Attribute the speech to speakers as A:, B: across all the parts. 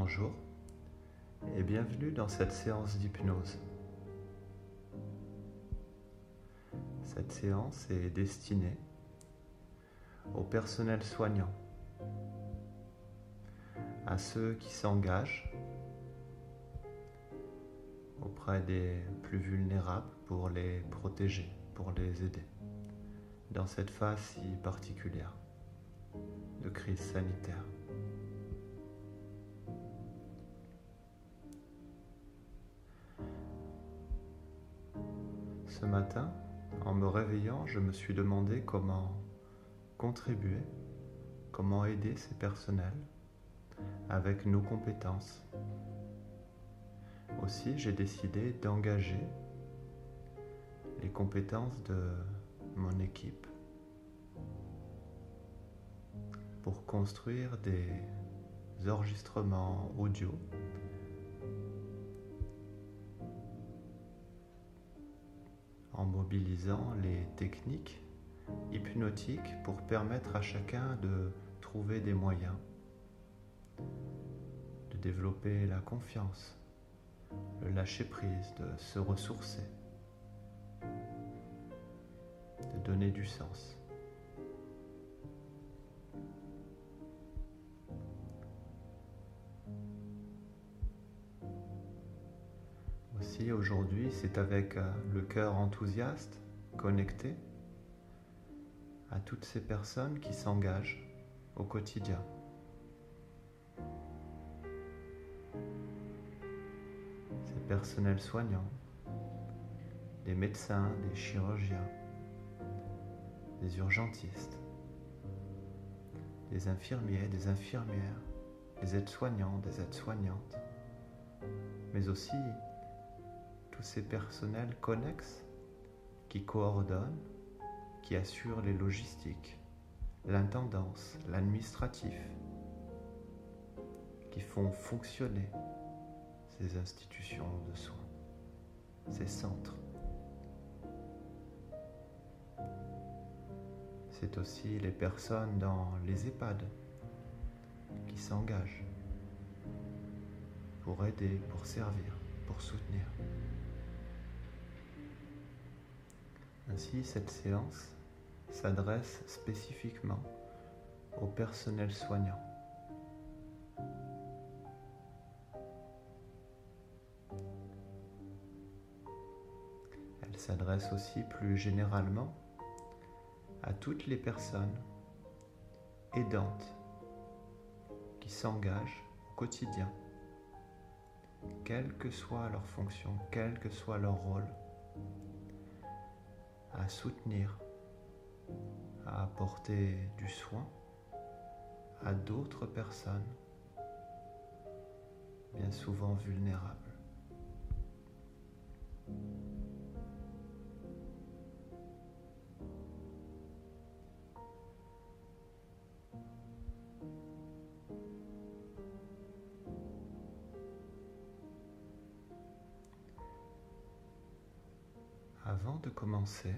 A: Bonjour et bienvenue dans cette séance d'hypnose. Cette séance est destinée au personnel soignant, à ceux qui s'engagent auprès des plus vulnérables pour les protéger, pour les aider dans cette phase si particulière de crise sanitaire. Ce matin, en me réveillant, je me suis demandé comment contribuer, comment aider ces personnels avec nos compétences. Aussi, j'ai décidé d'engager les compétences de mon équipe pour construire des enregistrements audio en mobilisant les techniques hypnotiques pour permettre à chacun de trouver des moyens, de développer la confiance, le lâcher-prise, de se ressourcer, de donner du sens. Aussi, aujourd'hui, c'est avec le cœur enthousiaste, connecté à toutes ces personnes qui s'engagent au quotidien. Ces personnels soignants, des médecins, des chirurgiens, des urgentistes, des infirmiers, des infirmières, des aides-soignants, des aides-soignantes, mais aussi tous ces personnels connexes qui coordonnent, qui assurent les logistiques, l'intendance, l'administratif, qui font fonctionner ces institutions de soins, ces centres. C'est aussi les personnes dans les EHPAD qui s'engagent pour aider, pour servir, pour soutenir. Ainsi, cette séance s'adresse spécifiquement au personnel soignant. Elle s'adresse aussi plus généralement à toutes les personnes aidantes qui s'engagent au quotidien, quelle que soit leur fonction, quel que soit leur rôle, à soutenir, à apporter du soin à d'autres personnes, bien souvent vulnérables. Avant de commencer,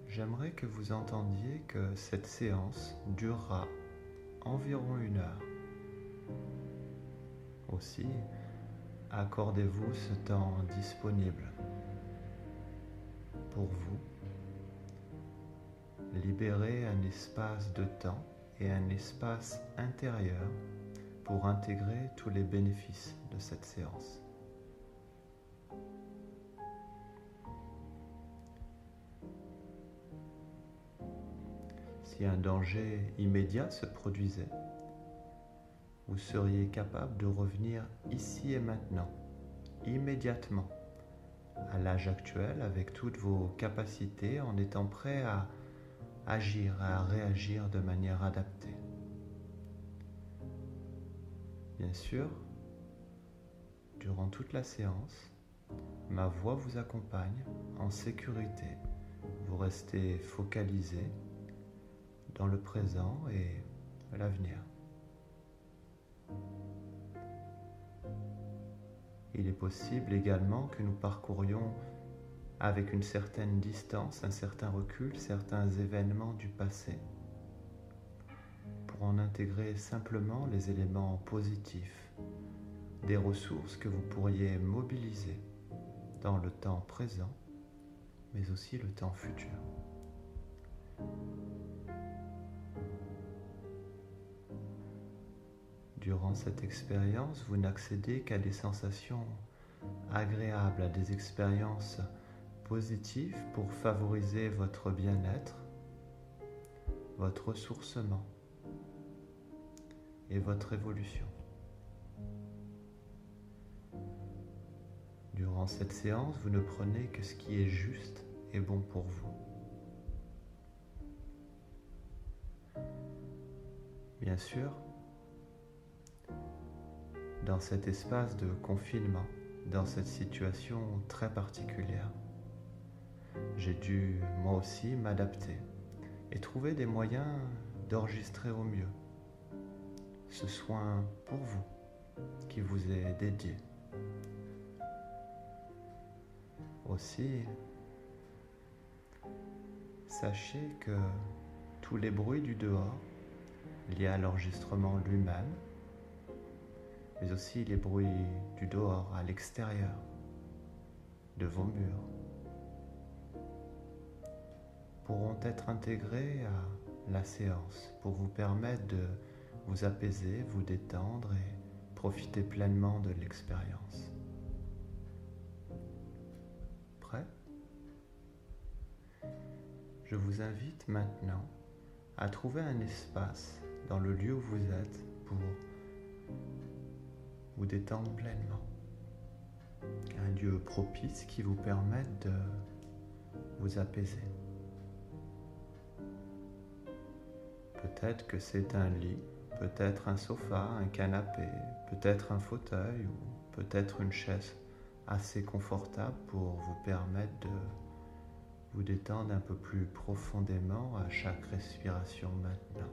A: j'aimerais que vous entendiez que cette séance durera environ 1 heure. Aussi, accordez-vous ce temps disponible pour vous. Libérez un espace de temps et un espace intérieur pour intégrer tous les bénéfices de cette séance. Si un danger immédiat se produisait, vous seriez capable de revenir ici et maintenant, immédiatement, à l'âge actuel, avec toutes vos capacités, en étant prêt à agir, à réagir de manière adaptée. Bien sûr, durant toute la séance, ma voix vous accompagne en sécurité. Vous restez focalisé dans le présent et l'avenir. Il est possible également que nous parcourions avec une certaine distance, un certain recul, certains événements du passé pour en intégrer simplement les éléments positifs, des ressources que vous pourriez mobiliser dans le temps présent, mais aussi le temps futur. Durant cette expérience, vous n'accédez qu'à des sensations agréables, à des expériences positives pour favoriser votre bien-être, votre ressourcement et votre évolution. Durant cette séance, vous ne prenez que ce qui est juste et bon pour vous. Bien sûr, dans cet espace de confinement, dans cette situation très particulière, j'ai dû moi aussi m'adapter et trouver des moyens d'enregistrer au mieux ce soin pour vous qui vous est dédié. Aussi, sachez que tous les bruits du dehors liés à l'enregistrement lui-même, mais aussi les bruits du dehors à l'extérieur de vos murs, pourront être intégrés à la séance pour vous permettre de vous apaiser, vous détendre et profiter pleinement de l'expérience. Prêt ? Je vous invite maintenant à trouver un espace dans le lieu où vous êtes pour vous détendre pleinement. Un lieu propice qui vous permette de vous apaiser. Peut-être que c'est un lit, peut-être un sofa, un canapé, peut-être un fauteuil ou peut-être une chaise assez confortable pour vous permettre de vous détendre un peu plus profondément à chaque respiration maintenant.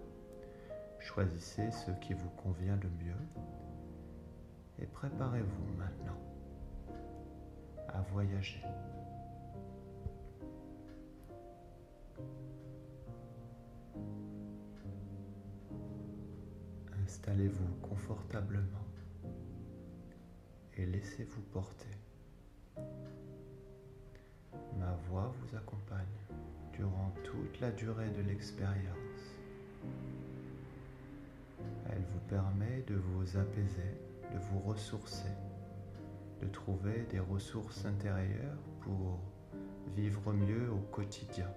A: Choisissez ce qui vous convient le mieux et préparez-vous maintenant à voyager. Installez-vous confortablement et laissez-vous porter. Ma voix vous accompagne durant toute la durée de l'expérience. Elle vous permet de vous apaiser, de vous ressourcer, de trouver des ressources intérieures pour vivre mieux au quotidien.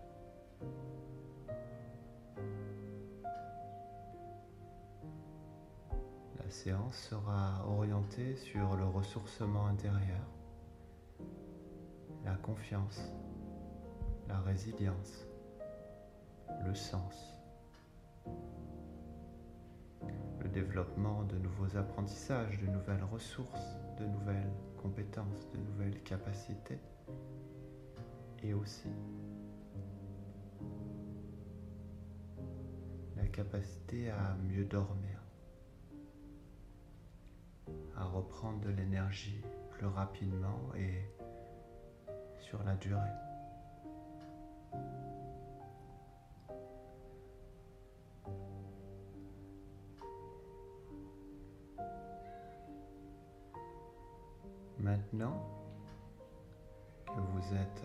A: La séance sera orientée sur le ressourcement intérieur, la confiance, la résilience, le sens, le développement de nouveaux apprentissages, de nouvelles ressources, de nouvelles compétences, de nouvelles capacités et aussi la capacité à mieux dormir, à reprendre de l'énergie plus rapidement et sur la durée. Maintenant que vous êtes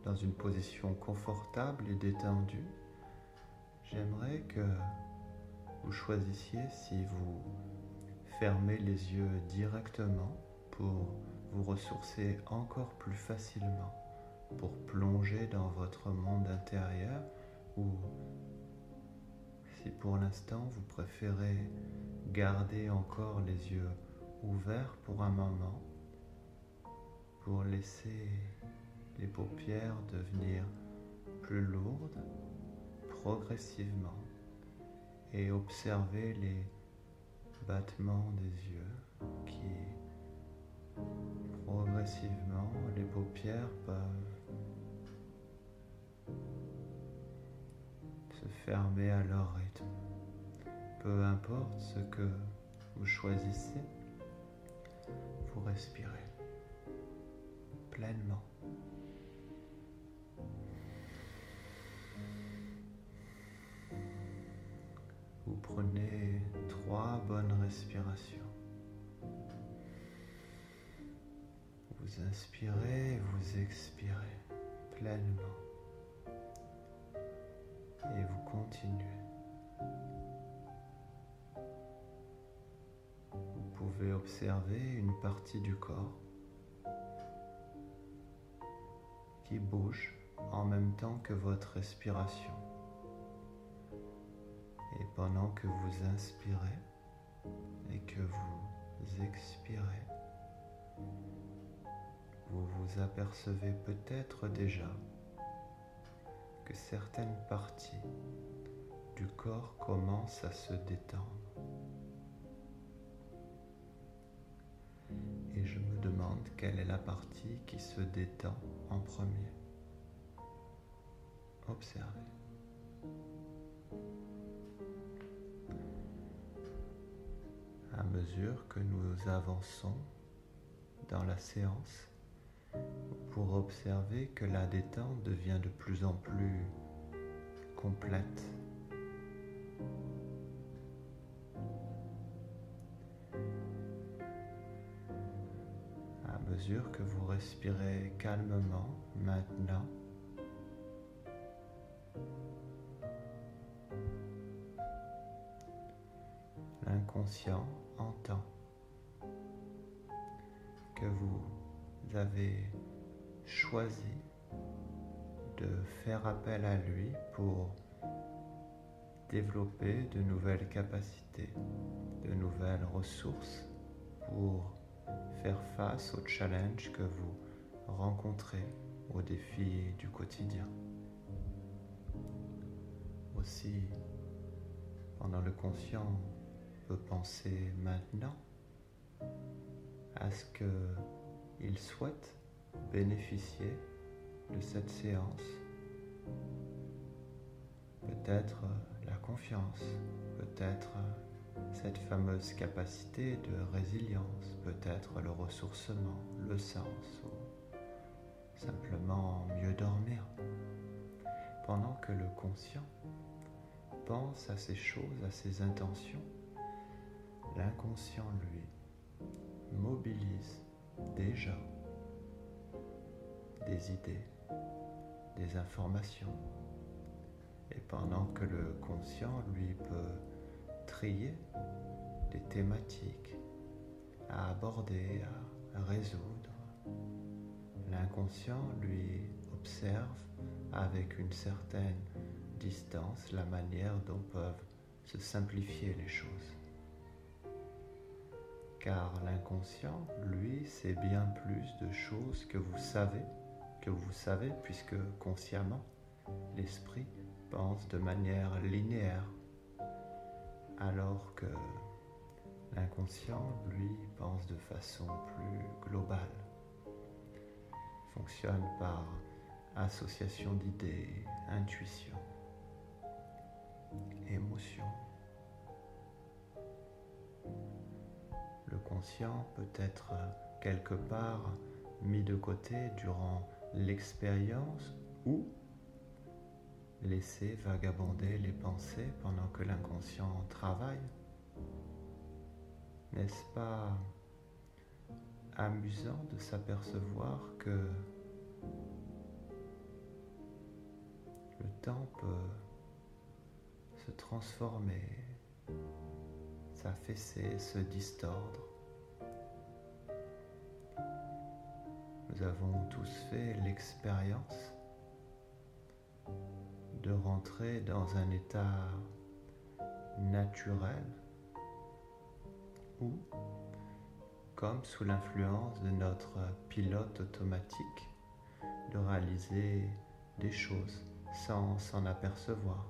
A: dans une position confortable et détendue, j'aimerais que vous choisissiez si vous fermez les yeux directement pour vous ressourcer encore plus facilement, pour plonger dans votre monde intérieur, ou si pour l'instant vous préférez garder encore les yeux ouverts pour un moment, pour laisser les paupières devenir plus lourdes progressivement et observer les battements des yeux qui progressivement les paupières peuvent se fermer à leur rythme. Peu importe ce que vous choisissez, vous respirez pleinement. Vous Prenez 3 bonnes respirations. Vous inspirez, vous expirez pleinement et vous continuez. Vous pouvez observer une partie du corps qui bouge en même temps que votre respiration. Et pendant que vous inspirez et que vous expirez, vous vous apercevez peut-être déjà que certaines parties du corps commencent à se détendre. Et je me demande quelle est la partie qui se détend en premier. Observez. À mesure que nous avançons dans la séance, pour observer que la détente devient de plus en plus complète. À mesure que vous respirez calmement maintenant, l'inconscient entend que vous avez choisi de faire appel à lui pour développer de nouvelles capacités, de nouvelles ressources pour faire face aux challenges que vous rencontrez, aux défis du quotidien. Aussi, pendant le conscient peut penser maintenant à ce qu'il souhaite bénéficier de cette séance. Peut-être la confiance, peut-être cette fameuse capacité de résilience, peut-être le ressourcement, le sens, ou simplement mieux dormir. Pendant que le conscient pense à ces choses, à ces intentions, l'inconscient, lui, mobilise déjà des idées, des informations. Et pendant que le conscient, lui, peut trier des thématiques à aborder, à résoudre, l'inconscient, lui, observe avec une certaine distance la manière dont peuvent se simplifier les choses. Car l'inconscient, lui, sait bien plus de choses que vous savez, puisque consciemment, l'esprit pense de manière linéaire, alors que l'inconscient, lui, pense de façon plus globale, fonctionne par association d'idées, intuition, émotion. Le conscient peut être quelque part mis de côté durant l'expérience ou laisser vagabonder les pensées pendant que l'inconscient travaille. N'est-ce pas amusant de s'apercevoir que le temps peut se transformer, s'affaisser, se distordre. Nous avons tous fait l'expérience de rentrer dans un état naturel où, comme sous l'influence de notre pilote automatique, de réaliser des choses sans s'en apercevoir.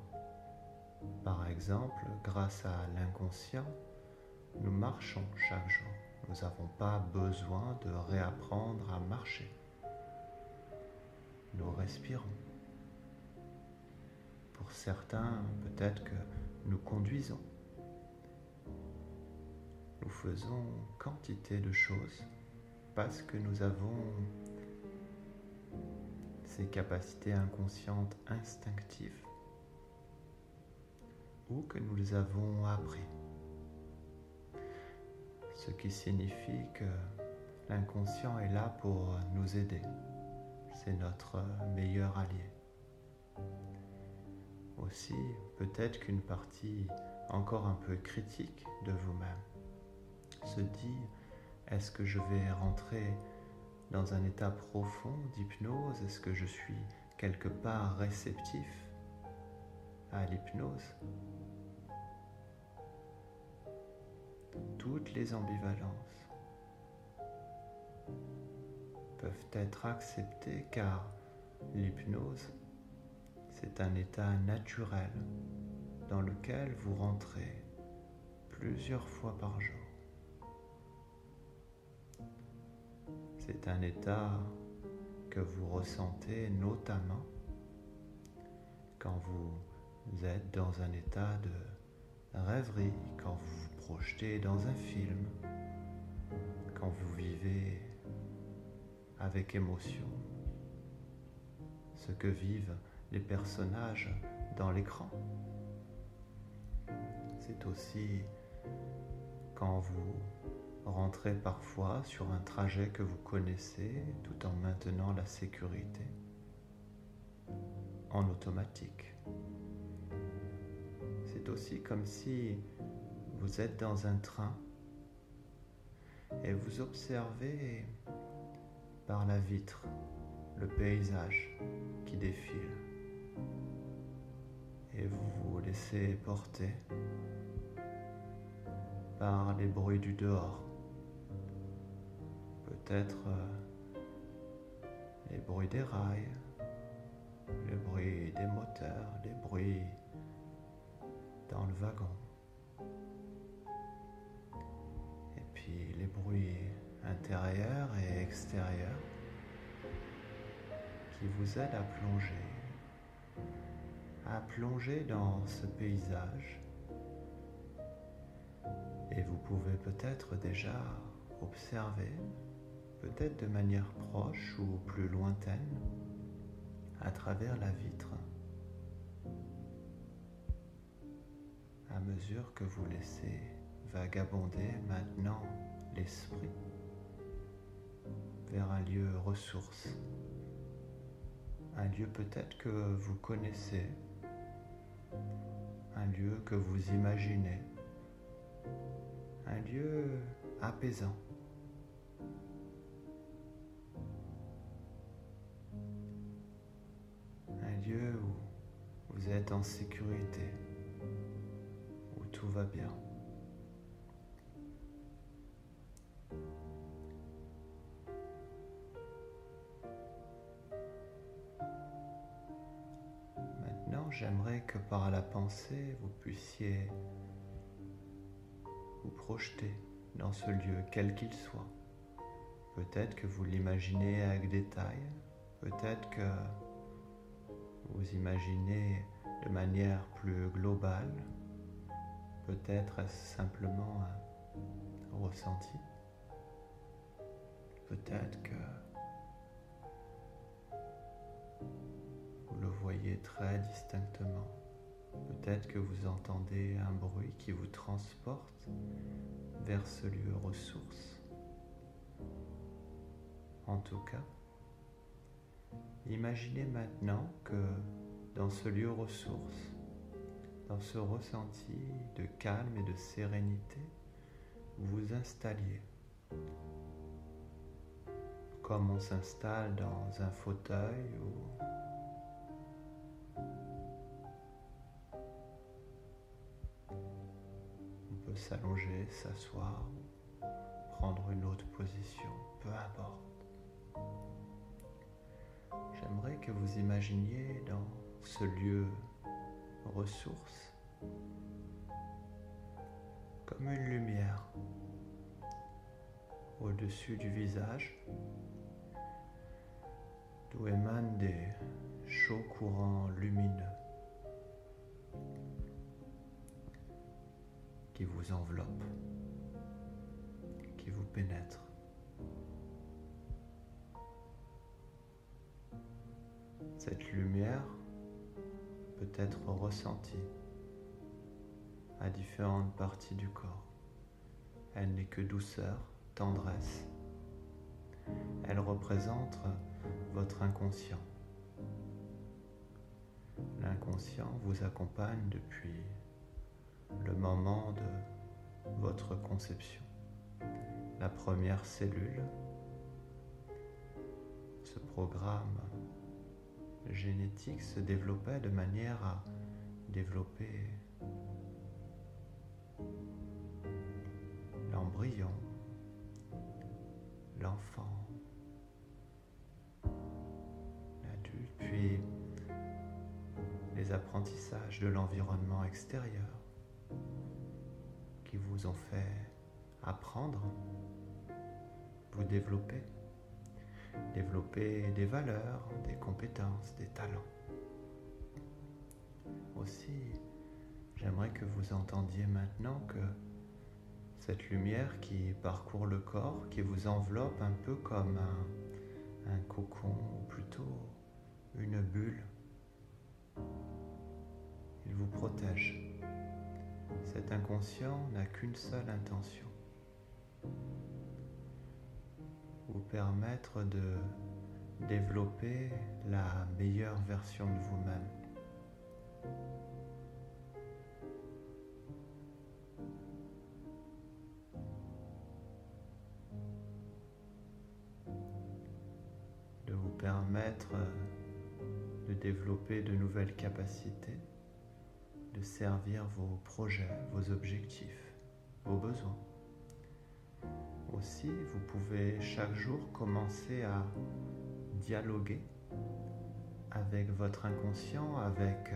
A: Par exemple, grâce à l'inconscient, nous marchons chaque jour. Nous n'avons pas besoin de réapprendre à marcher. Nous respirons. Pour certains, peut-être que nous conduisons. Nous faisons quantité de choses parce que nous avons ces capacités inconscientes instinctives ou que nous avons appris. Ce qui signifie que l'inconscient est là pour nous aider. C'est notre meilleur allié. Aussi, peut-être qu'une partie encore un peu critique de vous-même se dit: est-ce que je vais rentrer dans un état profond d'hypnose? Est-ce que je suis quelque part réceptif à l'hypnose? Toutes les ambivalences peuvent être acceptées car l'hypnose, c'est un état naturel dans lequel vous rentrez plusieurs fois par jour. C'est un état que vous ressentez notamment quand vous êtes dans un état de rêverie, quand vous vous projetez dans un film, quand vous vivez avec émotion ce que vivent les personnages dans l'écran. C'est aussi quand vous rentrez parfois sur un trajet que vous connaissez tout en maintenant la sécurité en automatique. C'est aussi comme si vous êtes dans un train et vous observez par la vitre le paysage qui défile et vous vous laissez porter par les bruits du dehors, peut-être les bruits des rails, les bruits des moteurs, les bruits dans le wagon, et puis les bruits intérieurs et extérieurs qui vous aident à plonger dans ce paysage. Et vous pouvez peut-être déjà observer, peut-être de manière proche ou plus lointaine, à travers la vitre, à mesure que vous laissez vagabonder maintenant l'esprit vers un lieu ressource, un lieu peut-être que vous connaissez, un lieu que vous imaginez, un lieu apaisant. Un lieu où vous êtes en sécurité, où tout va bien. Maintenant, j'aimerais que par la pensée, vous puissiez vous projeter dans ce lieu, quel qu'il soit. Peut-être que vous l'imaginez avec détail, peut-être que vous imaginez de manière plus globale, peut-être est-ce simplement un ressenti, peut-être que vous le voyez très distinctement, peut-être que vous entendez un bruit qui vous transporte vers ce lieu ressource. En tout cas, imaginez maintenant que dans ce lieu ressource, dans ce ressenti de calme et de sérénité, vous vous installiez comme on s'installe dans un fauteuil ou on peut s'allonger, s'asseoir, prendre une autre position, peu importe. J'aimerais que vous imaginiez dans ce lieu ressource comme une lumière au-dessus du visage d'où émanent des chauds courants lumineux qui vous enveloppent, qui vous pénètrent. Cette lumière peut être ressentie à différentes parties du corps. Elle n'est que douceur, tendresse. Elle représente votre inconscient. L'inconscient vous accompagne depuis le moment de votre conception. La première cellule, ce programme génétique se développait de manière à développer l'embryon, l'enfant, l'adulte, puis les apprentissages de l'environnement extérieur qui vous ont fait apprendre, vous développer des valeurs, des compétences, des talents. Aussi, j'aimerais que vous entendiez maintenant que cette lumière qui parcourt le corps, qui vous enveloppe un peu comme un cocon, ou plutôt une bulle, il vous protège. Cet inconscient n'a qu'une seule intention: vous permettre de développer la meilleure version de vous-même. De vous permettre de développer de nouvelles capacités, de servir vos projets, vos objectifs, vos besoins. Aussi, vous pouvez chaque jour commencer à dialoguer avec votre inconscient, avec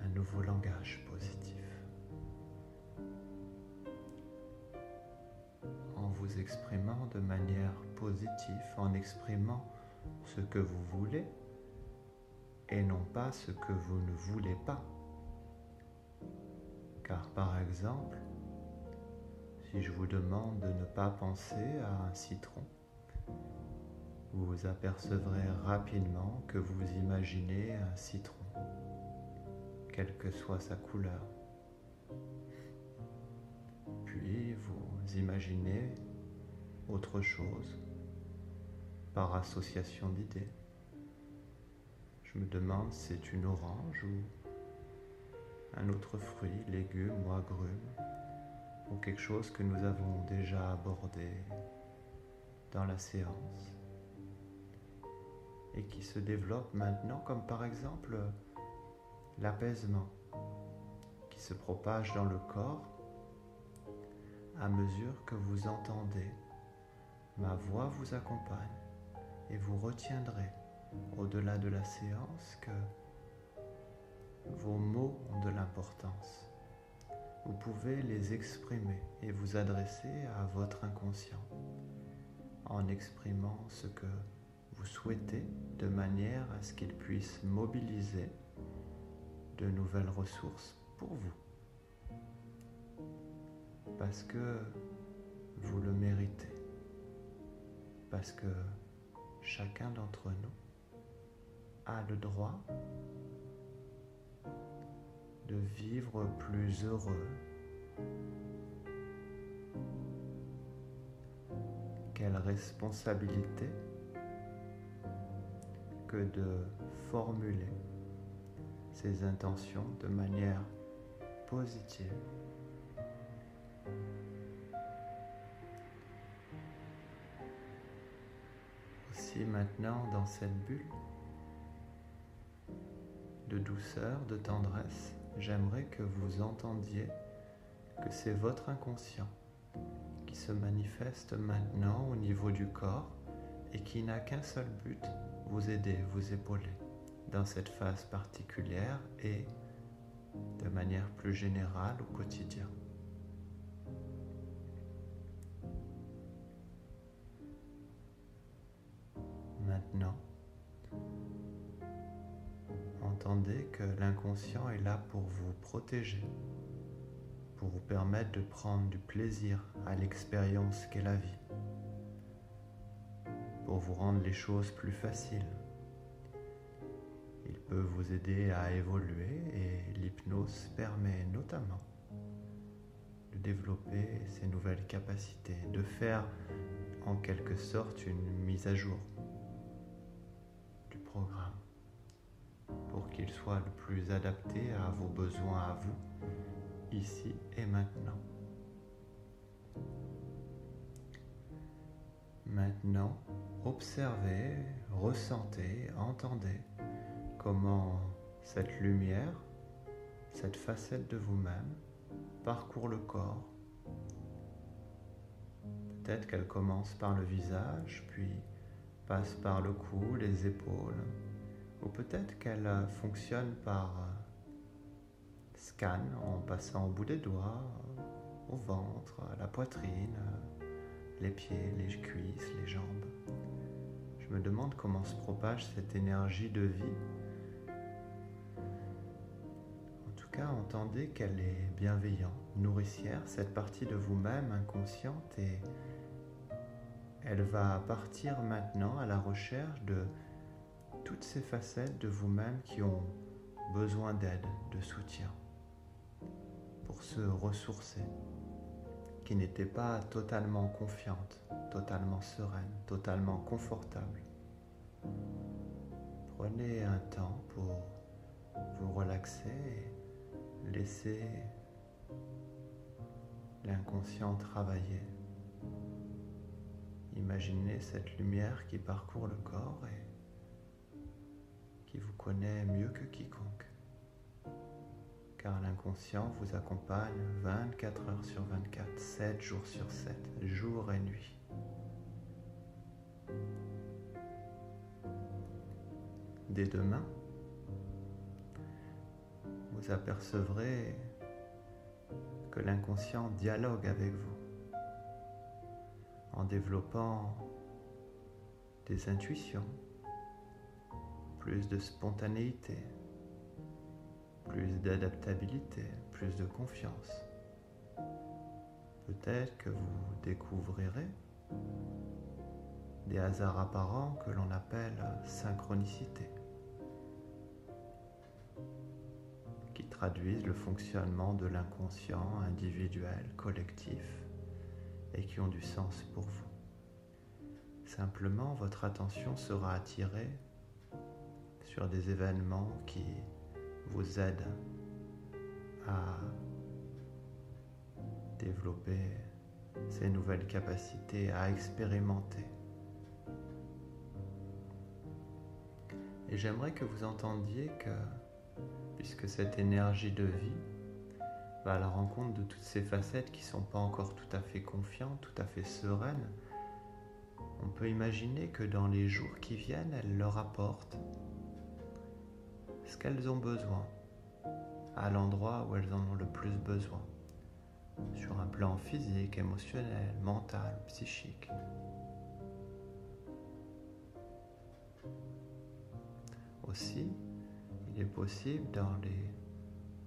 A: un nouveau langage positif. En vous exprimant de manière positive, en exprimant ce que vous voulez et non pas ce que vous ne voulez pas. Car par exemple, si je vous demande de ne pas penser à un citron, vous vous apercevrez rapidement que vous imaginez un citron, quelle que soit sa couleur. Puis vous imaginez autre chose par association d'idées. Je me demande si c'est une orange ou un autre fruit, légume ou agrume, ou quelque chose que nous avons déjà abordé dans la séance et qui se développe maintenant, comme par exemple l'apaisement qui se propage dans le corps à mesure que vous entendez ma voix vous accompagne, et vous retiendrez au-delà de la séance que vos mots ont de l'importance. Vous pouvez les exprimer et vous adresser à votre inconscient en exprimant ce que vous souhaitez de manière à ce qu'il puisse mobiliser de nouvelles ressources pour vous. Parce que vous le méritez. Parce que chacun d'entre nous a le droit de vivre plus heureux. Quelle responsabilité que de formuler ses intentions de manière positive. Aussi maintenant dans cette bulle de douceur, de tendresse, j'aimerais que vous entendiez que c'est votre inconscient qui se manifeste maintenant au niveau du corps et qui n'a qu'un seul but, vous aider, vous épauler dans cette phase particulière et de manière plus générale au quotidien. Maintenant, entendez que l'inconscient est là pour vous protéger, pour vous permettre de prendre du plaisir à l'expérience qu'est la vie, pour vous rendre les choses plus faciles, Il peut vous aider à évoluer et l'hypnose permet notamment de développer ces nouvelles capacités, de faire en quelque sorte une mise à jour du programme pour qu'il soit le plus adapté à vos besoins à vous, ici et maintenant. Maintenant, observez, ressentez, entendez comment cette lumière, cette facette de vous-même parcourt le corps. Peut-être qu'elle commence par le visage, puis passe par le cou, les épaules, ou peut-être qu'elle fonctionne par scan en passant au bout des doigts, au ventre, à la poitrine, les pieds, les cuisses, les jambes. Je me demande comment se propage cette énergie de vie. En tout cas, entendez qu'elle est bienveillante, nourricière, cette partie de vous-même inconsciente, et elle va partir maintenant à la recherche de toutes ces facettes de vous-même qui ont besoin d'aide, de soutien, pour se ressourcer, qui n'étaient pas totalement confiantes, totalement sereines, totalement confortables. Prenez un temps pour vous relaxer et laisser l'inconscient travailler. Imaginez cette lumière qui parcourt le corps et qui vous connaît mieux que quiconque. Car l'inconscient vous accompagne 24 heures sur 24, 7 jours sur 7, jour et nuit. Dès demain, vous apercevrez que l'inconscient dialogue avec vous en développant des intuitions, plus de spontanéité, plus d'adaptabilité, plus de confiance. Peut-être que vous découvrirez des hasards apparents que l'on appelle synchronicité, qui traduisent le fonctionnement de l'inconscient individuel, collectif, et qui ont du sens pour vous. Simplement, votre attention sera attirée sur des événements qui vous aident à développer ces nouvelles capacités, à expérimenter. Et j'aimerais que vous entendiez que, puisque cette énergie de vie va à la rencontre de toutes ces facettes qui ne sont pas encore tout à fait confiantes, tout à fait sereines, on peut imaginer que dans les jours qui viennent, elles leur apportent ce qu'elles ont besoin, à l'endroit où elles en ont le plus besoin, sur un plan physique, émotionnel, mental, psychique. Aussi, il est possible dans les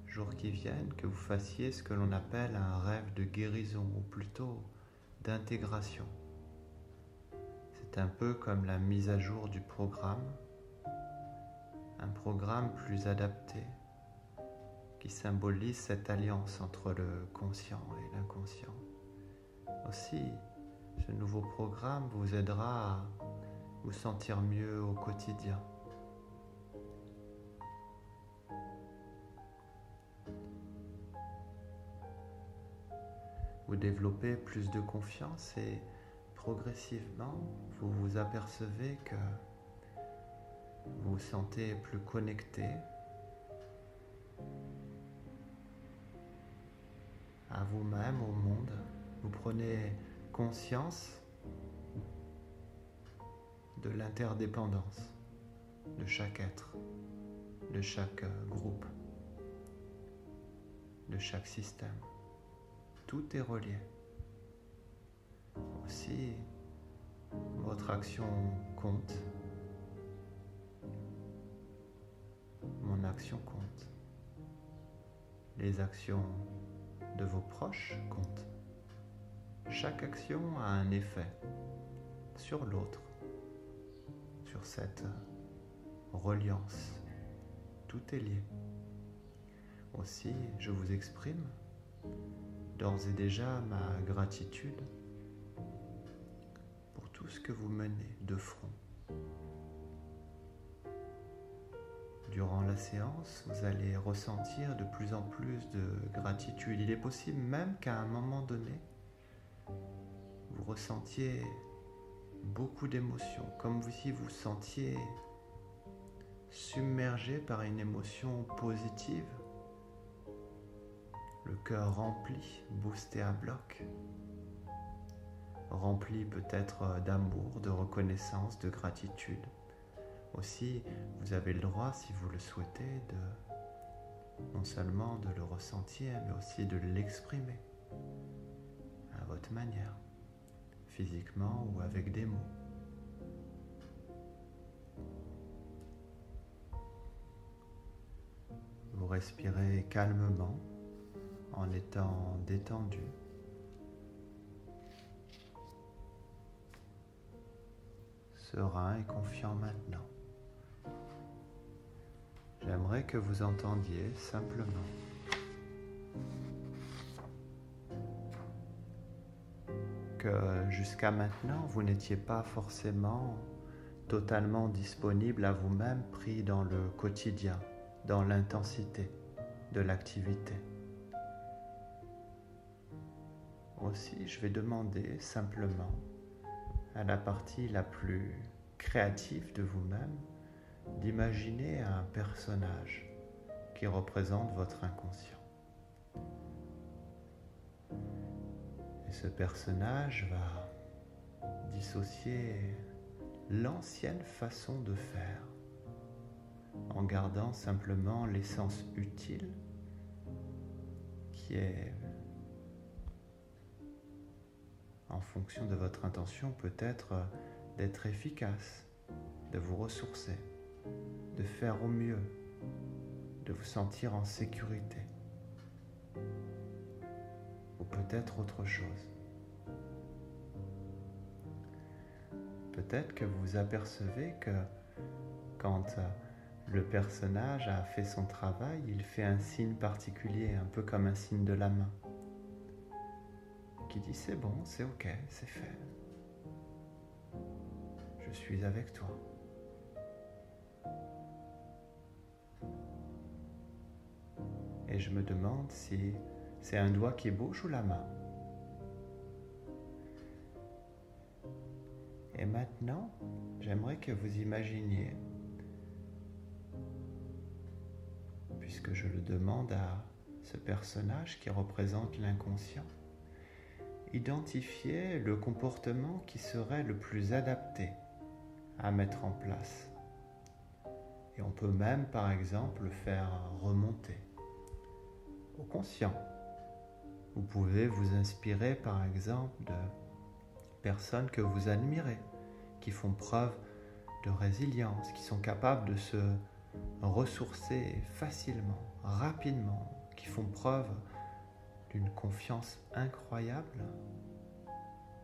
A: jours qui viennent que vous fassiez ce que l'on appelle un rêve de guérison, ou plutôt d'intégration. C'est un peu comme la mise à jour du programme, un programme plus adapté qui symbolise cette alliance entre le conscient et l'inconscient. Aussi, ce nouveau programme vous aidera à vous sentir mieux au quotidien. Vous développez plus de confiance et progressivement, vous vous apercevez que vous vous sentez plus connecté à vous-même, au monde. Vous prenez conscience de l'interdépendance de chaque être, de chaque groupe, de chaque système. Tout est relié. Aussi, votre action compte. Mon action compte. Les actions de vos proches comptent. Chaque action a un effet sur l'autre, sur cette reliance tout est lié. Aussi, je vous exprime d'ores et déjà ma gratitude pour tout ce que vous menez de front. Durant la séance, vous allez ressentir de plus en plus de gratitude. Il est possible même qu'à un moment donné, vous ressentiez beaucoup d'émotions, comme si vous sentiez submergé par une émotion positive, le cœur rempli, boosté à bloc, rempli peut-être d'amour, de reconnaissance, de gratitude. Aussi, vous avez le droit, si vous le souhaitez, non seulement de le ressentir, mais aussi de l'exprimer à votre manière, physiquement ou avec des mots. Vous respirez calmement en étant détendu. Serein et confiant maintenant. J'aimerais que vous entendiez simplement que jusqu'à maintenant, vous n'étiez pas forcément totalement disponible à vous-même, pris dans le quotidien, dans l'intensité de l'activité. Aussi, je vais demander simplement à la partie la plus créative de vous-même d'imaginer un personnage qui représente votre inconscient. Et ce personnage va dissocier l'ancienne façon de faire en gardant simplement l'essence utile qui est, en fonction de votre intention, peut-être d'être efficace, de vous ressourcer, de faire au mieux, de vous sentir en sécurité, ou peut-être autre chose. Peut-être que vous vous apercevez que quand le personnage a fait son travail, il fait un signe particulier, un peu comme un signe de la main, qui dit c'est bon, c'est ok, c'est fait. Je suis avec toi. Et je me demande si c'est un doigt qui bouge ou la main. Et maintenant, j'aimerais que vous imaginiez, puisque je le demande à ce personnage qui représente l'inconscient, identifier le comportement qui serait le plus adapté à mettre en place. Et on peut même, par exemple, le faire remonter au conscient. Vous pouvez vous inspirer, par exemple, de personnes que vous admirez, qui font preuve de résilience, qui sont capables de se ressourcer facilement, rapidement, qui font preuve d'une confiance incroyable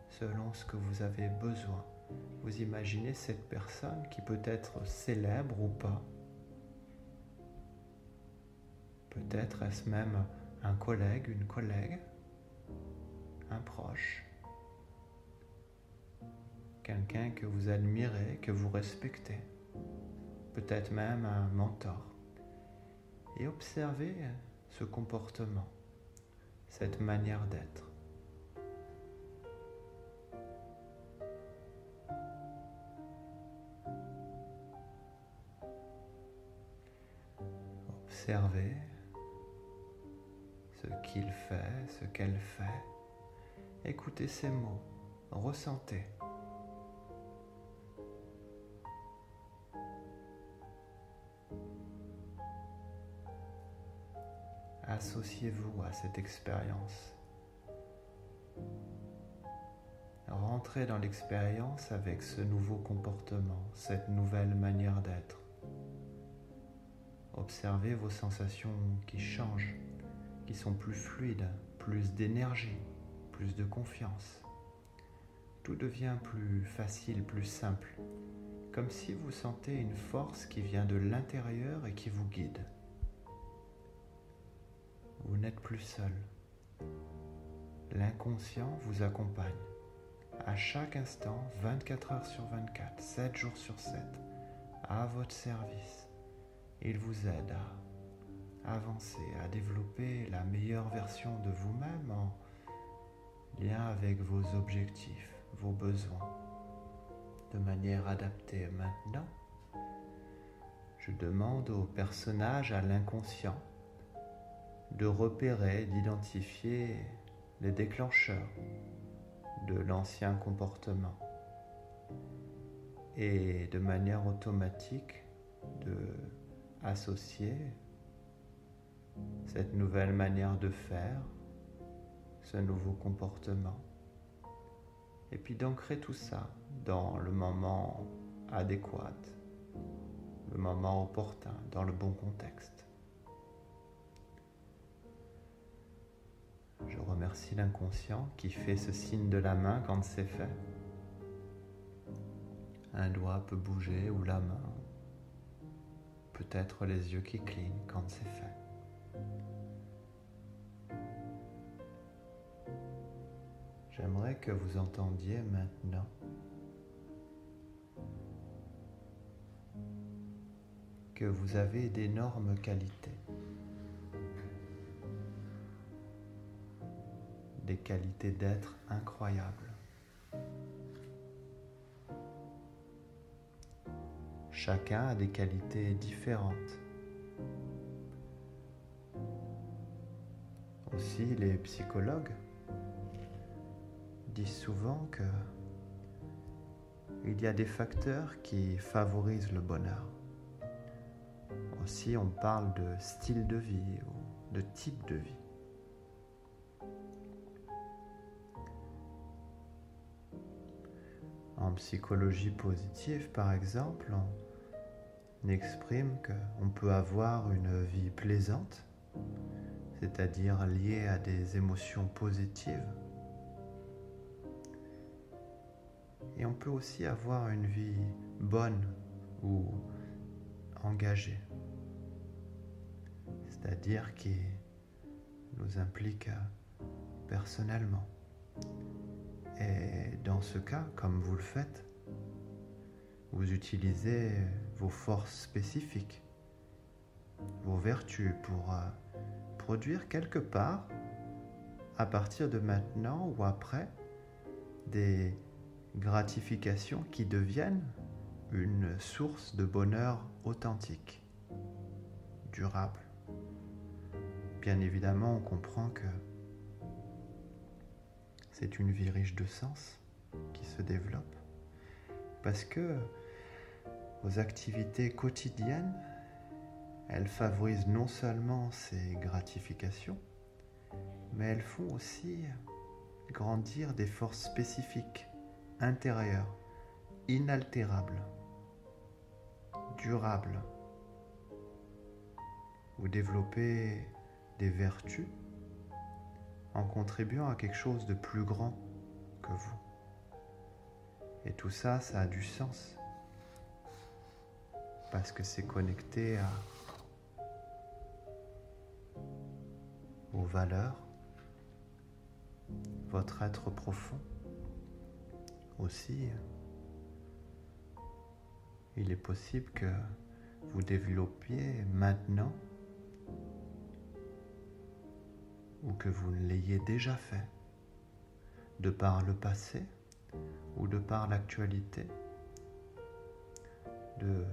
A: selon ce que vous avez besoin. Vous imaginez cette personne qui peut être célèbre ou pas. Peut-être est-ce même un collègue, une collègue, un proche, quelqu'un que vous admirez, que vous respectez, peut-être même un mentor. Et observez ce comportement, cette manière d'être. Observez ce qu'il fait, ce qu'elle fait. Écoutez ces mots, ressentez. Associez-vous à cette expérience. Rentrez dans l'expérience avec ce nouveau comportement, cette nouvelle manière d'être. Observez vos sensations qui changent, qui sont plus fluides, plus d'énergie, plus de confiance, tout devient plus facile, plus simple, comme si vous sentez une force qui vient de l'intérieur et qui vous guide. Vous n'êtes plus seul. L'inconscient vous accompagne à chaque instant, 24 heures sur 24, 7 jours sur 7, à votre service. Il vous aide à avancer, à développer la meilleure version de vous-même en lien avec vos objectifs, vos besoins, de manière adaptée. Maintenant, je demande au personnage, à l'inconscient, de repérer, d'identifier les déclencheurs de l'ancien comportement et de manière automatique de associer cette nouvelle manière de faire, ce nouveau comportement, et puis d'ancrer tout ça dans le moment adéquat, le moment opportun, dans le bon contexte. Je remercie l'inconscient qui fait ce signe de la main quand c'est fait. Un doigt peut bouger ou la main, peut-être les yeux qui clignent quand c'est fait. J'aimerais que vous entendiez maintenant que vous avez d'énormes qualités. Des qualités d'être incroyables. Chacun a des qualités différentes. Aussi, les psychologues disent souvent que il y a des facteurs qui favorisent le bonheur. Aussi, on parle de style de vie ou de type de vie. En psychologie positive, par exemple, on exprime qu'on peut avoir une vie plaisante, c'est-à-dire liée à des émotions positives. Et on peut aussi avoir une vie bonne ou engagée, c'est-à-dire qui nous implique personnellement. Et dans ce cas, comme vous le faites, vous utilisez vos forces spécifiques, vos vertus pour produire quelque part, à partir de maintenant ou après, des gratifications qui deviennent une source de bonheur authentique, durable. Bien évidemment, on comprend que c'est une vie riche de sens qui se développe parce que vos activités quotidiennes, elles favorisent non seulement ces gratifications, mais elles font aussi grandir des forces spécifiques, intérieures, inaltérables, durables. Vous développez des vertus en contribuant à quelque chose de plus grand que vous. Et tout ça, ça a du sens. Parce que c'est connecté à vos valeurs, votre être profond. Aussi, il est possible que vous développiez maintenant ou que vous ne l'ayez déjà fait, de par le passé ou de par l'actualité, de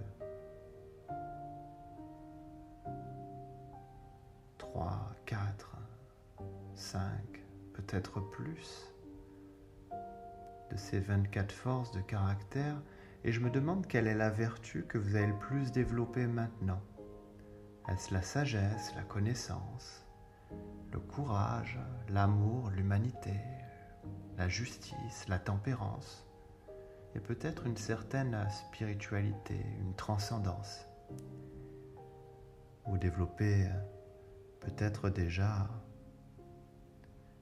A: 3, 4, 5, peut-être plus, de ces 24 forces de caractère, et je me demande quelle est la vertu que vous avez le plus développée maintenant. Est-ce la sagesse, la connaissance, le courage, l'amour, l'humanité, la justice, la tempérance, et peut-être une certaine spiritualité, une transcendance. Vous développez peut-être déjà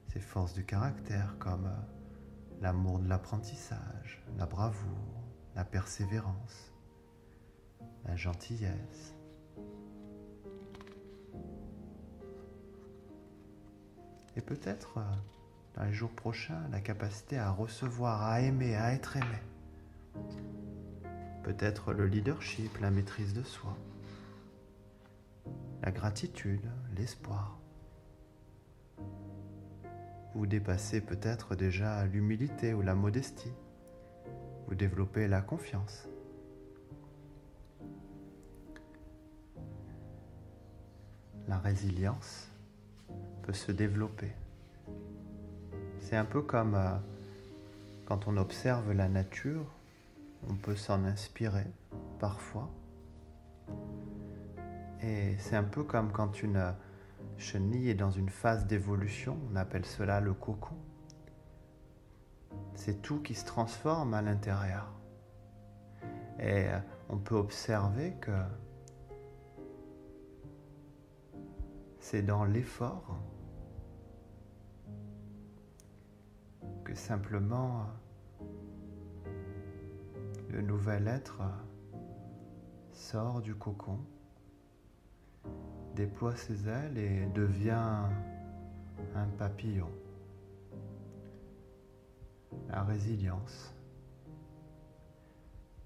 A: ces forces du caractère comme l'amour de l'apprentissage, la bravoure, la persévérance, la gentillesse. Et peut-être dans les jours prochains, la capacité à recevoir, à aimer, à être aimé. Peut-être le leadership, la maîtrise de soi, la gratitude, l'espoir. Vous dépassez peut-être déjà l'humilité ou la modestie. Vous développez la confiance. La résilience peut se développer. C'est un peu comme quand on observe la nature, on peut s'en inspirer parfois. Et c'est un peu comme quand une chenille est dans une phase d'évolution, on appelle cela le cocon. C'est tout qui se transforme à l'intérieur. Et on peut observer que c'est dans l'effort que simplement le nouvel être sort du cocon, déploie ses ailes et devient un papillon. La résilience,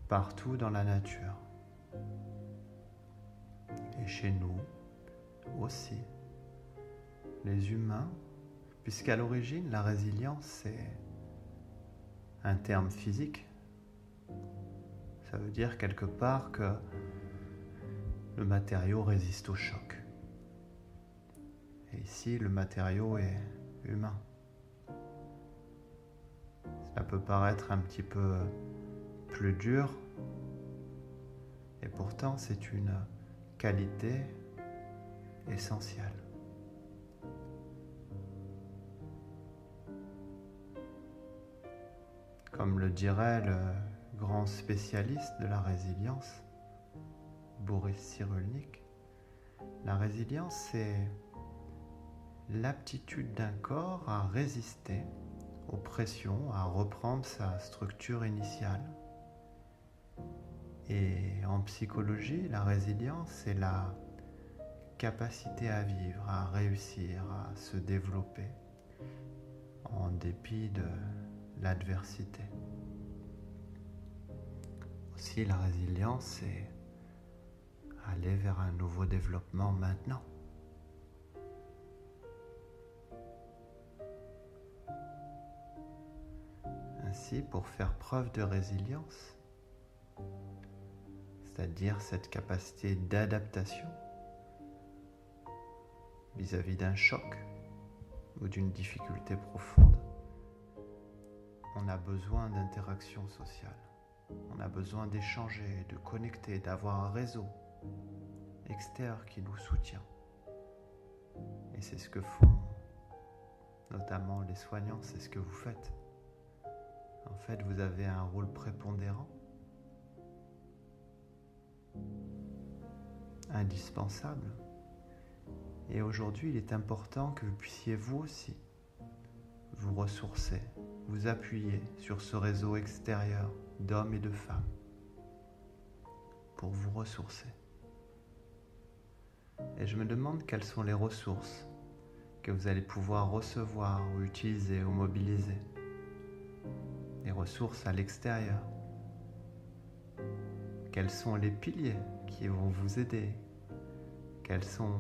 A: partout dans la nature, et chez nous aussi, les humains, puisqu'à l'origine la résilience c'est un terme physique. Ça veut dire quelque part que le matériau résiste au choc. Et ici, le matériau est humain. Ça peut paraître un petit peu plus dur, et pourtant c'est une qualité essentielle. Comme le dirait le grand spécialiste de la résilience, Boris Cyrulnik, la résilience, c'est l'aptitude d'un corps à résister aux pressions, à reprendre sa structure initiale. Et en psychologie, la résilience, c'est la capacité à vivre, à réussir, à se développer en dépit de l'adversité. Aussi, la résilience, c'est aller vers un nouveau développement maintenant. Ainsi, pour faire preuve de résilience, c'est-à-dire cette capacité d'adaptation vis-à-vis d'un choc ou d'une difficulté profonde, on a besoin d'interaction sociale. On a besoin d'échanger, de connecter, d'avoir un réseau extérieur qui nous soutient. Et c'est ce que font notamment les soignants, c'est ce que vous faites. En fait, vous avez un rôle prépondérant, indispensable. Et aujourd'hui, il est important que vous puissiez vous aussi vous ressourcer, vous appuyer sur ce réseau extérieur d'hommes et de femmes pour vous ressourcer. Et je me demande quelles sont les ressources que vous allez pouvoir recevoir ou utiliser ou mobiliser. Les ressources à l'extérieur. Quels sont les piliers qui vont vous aider? Quelles sont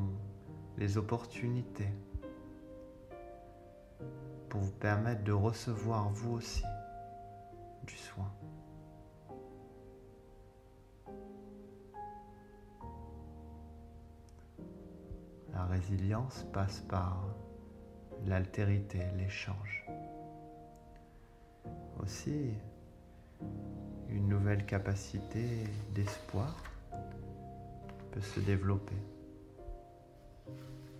A: les opportunités pour vous permettre de recevoir vous aussi du soin? La résilience passe par l'altérité, l'échange. Aussi, une nouvelle capacité d'espoir peut se développer.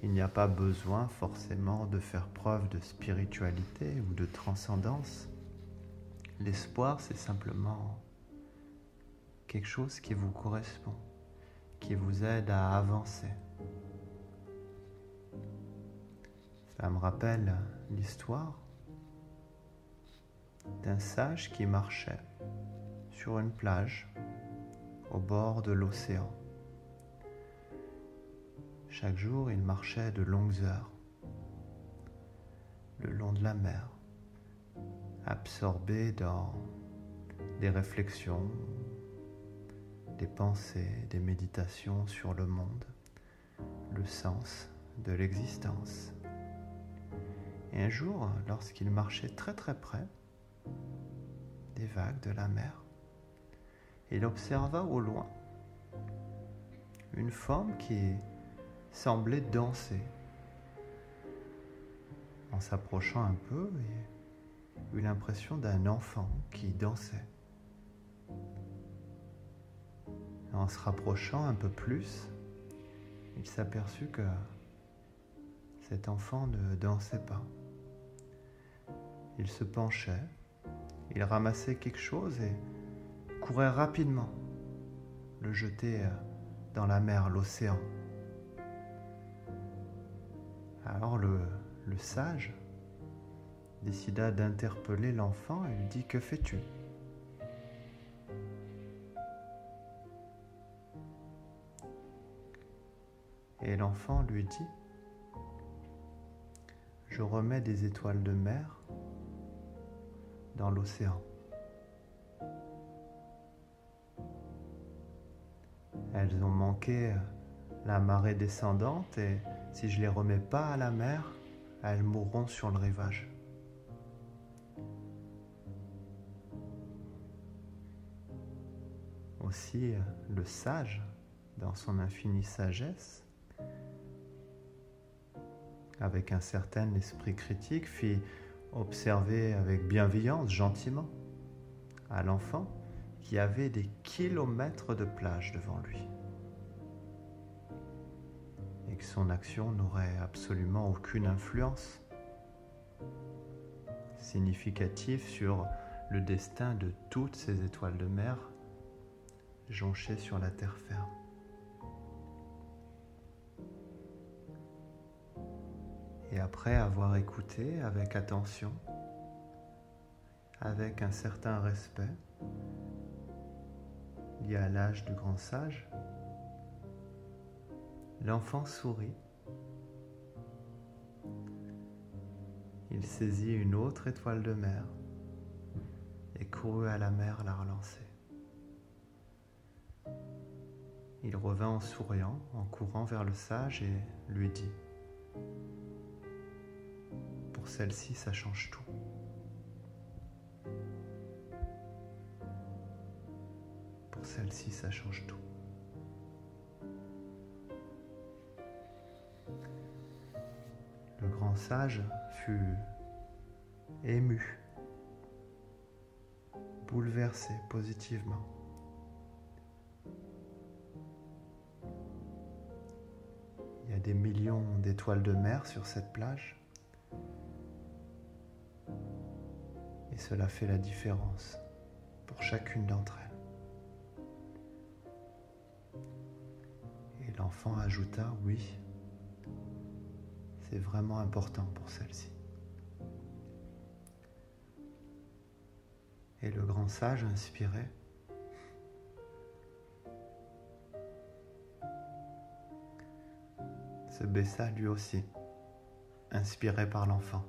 A: Il n'y a pas besoin forcément de faire preuve de spiritualité ou de transcendance. L'espoir, c'est simplement quelque chose qui vous correspond, qui vous aide à avancer. Ça me rappelle l'histoire d'un sage qui marchait sur une plage au bord de l'océan. Chaque jour, il marchait de longues heures le long de la mer, absorbé dans des réflexions, des pensées, des méditations sur le monde, le sens de l'existence. Et un jour, lorsqu'il marchait très très près des vagues de la mer, il observa au loin une forme qui semblait danser. En s'approchant un peu, il eut l'impression d'un enfant qui dansait. En se rapprochant un peu plus, il s'aperçut que cet enfant ne dansait pas. Il se penchait, il ramassait quelque chose et courait rapidement, le jeter dans la mer, l'océan. Alors le sage décida d'interpeller l'enfant et lui dit « Que fais-tu » ? Et l'enfant lui dit « Je remets des étoiles de mer dans l'océan. Elles ont manqué la marée descendante et si je les remets pas à la mer, elles mourront sur le rivage. » Aussi, le sage, dans son infinie sagesse, avec un certain esprit critique, fit observer avec bienveillance, gentiment, à l'enfant qui avait des kilomètres de plage devant lui et que son action n'aurait absolument aucune influence significative sur le destin de toutes ces étoiles de mer jonchées sur la terre ferme. Et après avoir écouté avec attention, avec un certain respect, lié à l'âge du grand sage, l'enfant sourit. Il saisit une autre étoile de mer et courut à la mer la relancer. Il revint en souriant, en courant vers le sage et lui dit « Pour celle-ci, ça change tout. Pour celle-ci, ça change tout. » Le grand sage fut ému, bouleversé positivement. Il y a des millions d'étoiles de mer sur cette plage et cela fait la différence pour chacune d'entre elles. Et l'enfant ajouta « Oui, c'est vraiment important pour celle-ci. » Et le grand sage, inspiré, se baissa lui aussi, inspiré par l'enfant.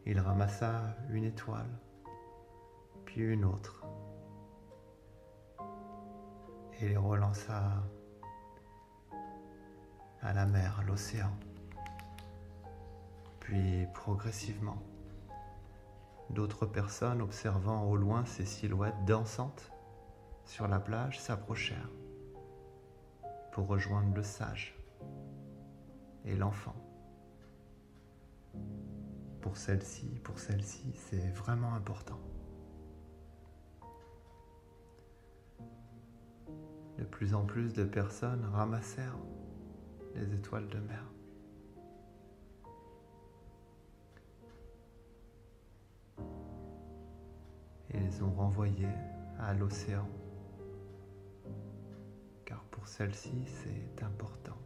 A: Il ramassa une étoile, puis une autre, et les relança à la mer, à l'océan. Puis progressivement, d'autres personnes observant au loin ces silhouettes dansantes sur la plage s'approchèrent pour rejoindre le sage et l'enfant. Pour celle-ci, c'est vraiment important. De plus en plus de personnes ramassèrent les étoiles de mer. Et les ont renvoyées à l'océan. Car pour celle-ci, c'est important.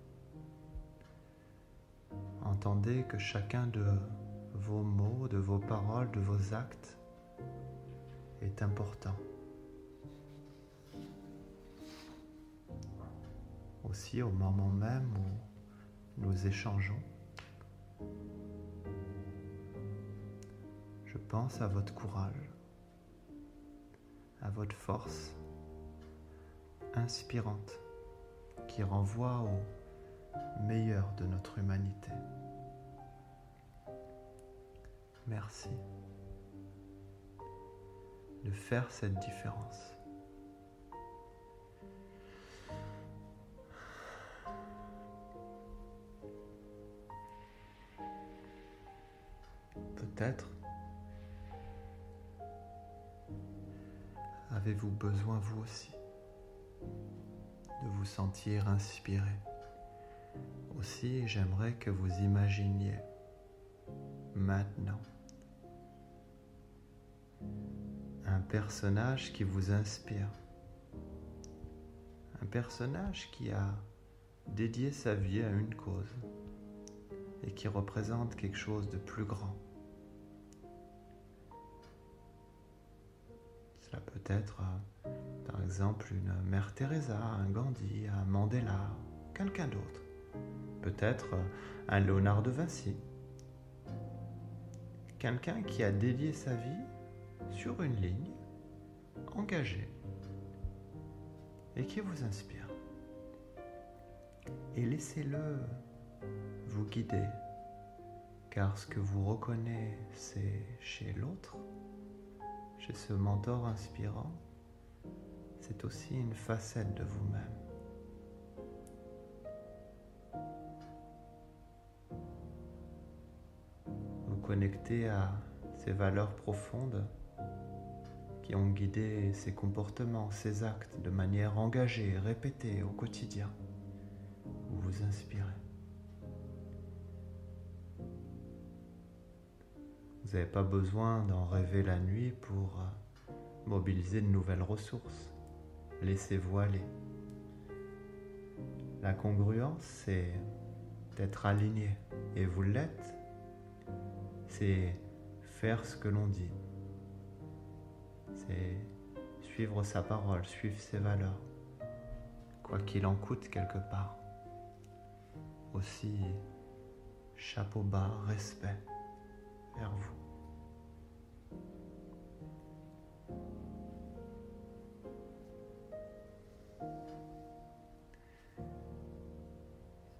A: Entendez que chacun de vos mots, de vos paroles, de vos actes est important. Aussi au moment même où nous échangeons, je pense à votre courage, à votre force inspirante qui renvoie au meilleur de notre humanité. Merci de faire cette différence. Peut-être avez-vous besoin vous aussi de vous sentir inspiré. Aussi, j'aimerais que vous imaginiez maintenant un personnage qui vous inspire, un personnage qui a dédié sa vie à une cause et qui représente quelque chose de plus grand. Cela peut être, par exemple, une Mère Teresa, un Gandhi, un Mandela, quelqu'un d'autre. Peut-être un Léonard de Vinci. Quelqu'un qui a dédié sa vie sur une ligne, engagée, et qui vous inspire. Et laissez-le vous guider, car ce que vous reconnaissez chez l'autre, chez ce mentor inspirant, c'est aussi une facette de vous-même. Vous connectez à ces valeurs profondes qui ont guidé ses comportements, ses actes de manière engagée, répétée au quotidien. Vous vous inspirez. Vous n'avez pas besoin d'en rêver la nuit pour mobiliser de nouvelles ressources. Laissez-vous aller. La congruence, c'est d'être aligné. Et vous l'êtes. C'est faire ce que l'on dit. C'est suivre sa parole, suivre ses valeurs. Quoi qu'il en coûte quelque part. Aussi, chapeau bas, respect vers vous.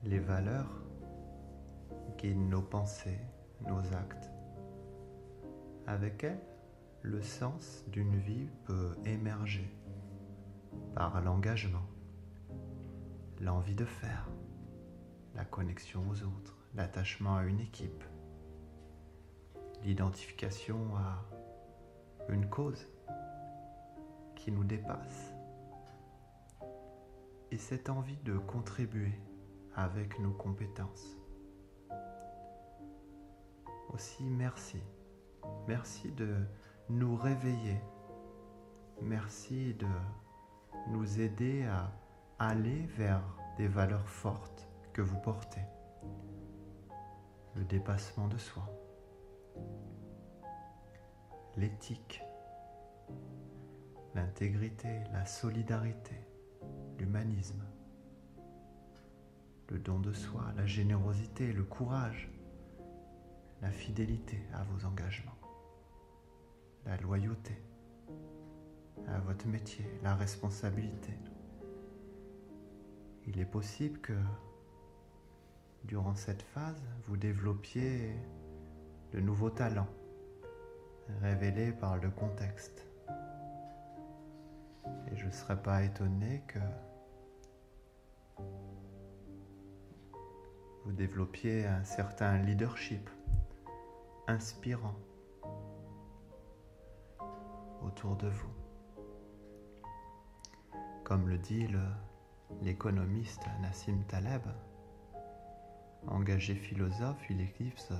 A: Les valeurs guident nos pensées, nos actes. Avec elles, le sens d'une vie peut émerger par l'engagement, l'envie de faire, la connexion aux autres, l'attachement à une équipe, l'identification à une cause qui nous dépasse et cette envie de contribuer avec nos compétences. Aussi, merci. Merci de nous réveiller. Merci de nous aider à aller vers des valeurs fortes que vous portez. Le dépassement de soi. L'éthique. L'intégrité, la solidarité, l'humanisme. Le don de soi, la générosité, le courage, la fidélité à vos engagements, la loyauté à votre métier, la responsabilité. Il est possible que durant cette phase, vous développiez de nouveaux talents révélés par le contexte. Et je ne serais pas étonné que vous développiez un certain leadership inspirant autour de vous. Comme le dit l'économiste Nassim Taleb, engagé philosophe, il éclipse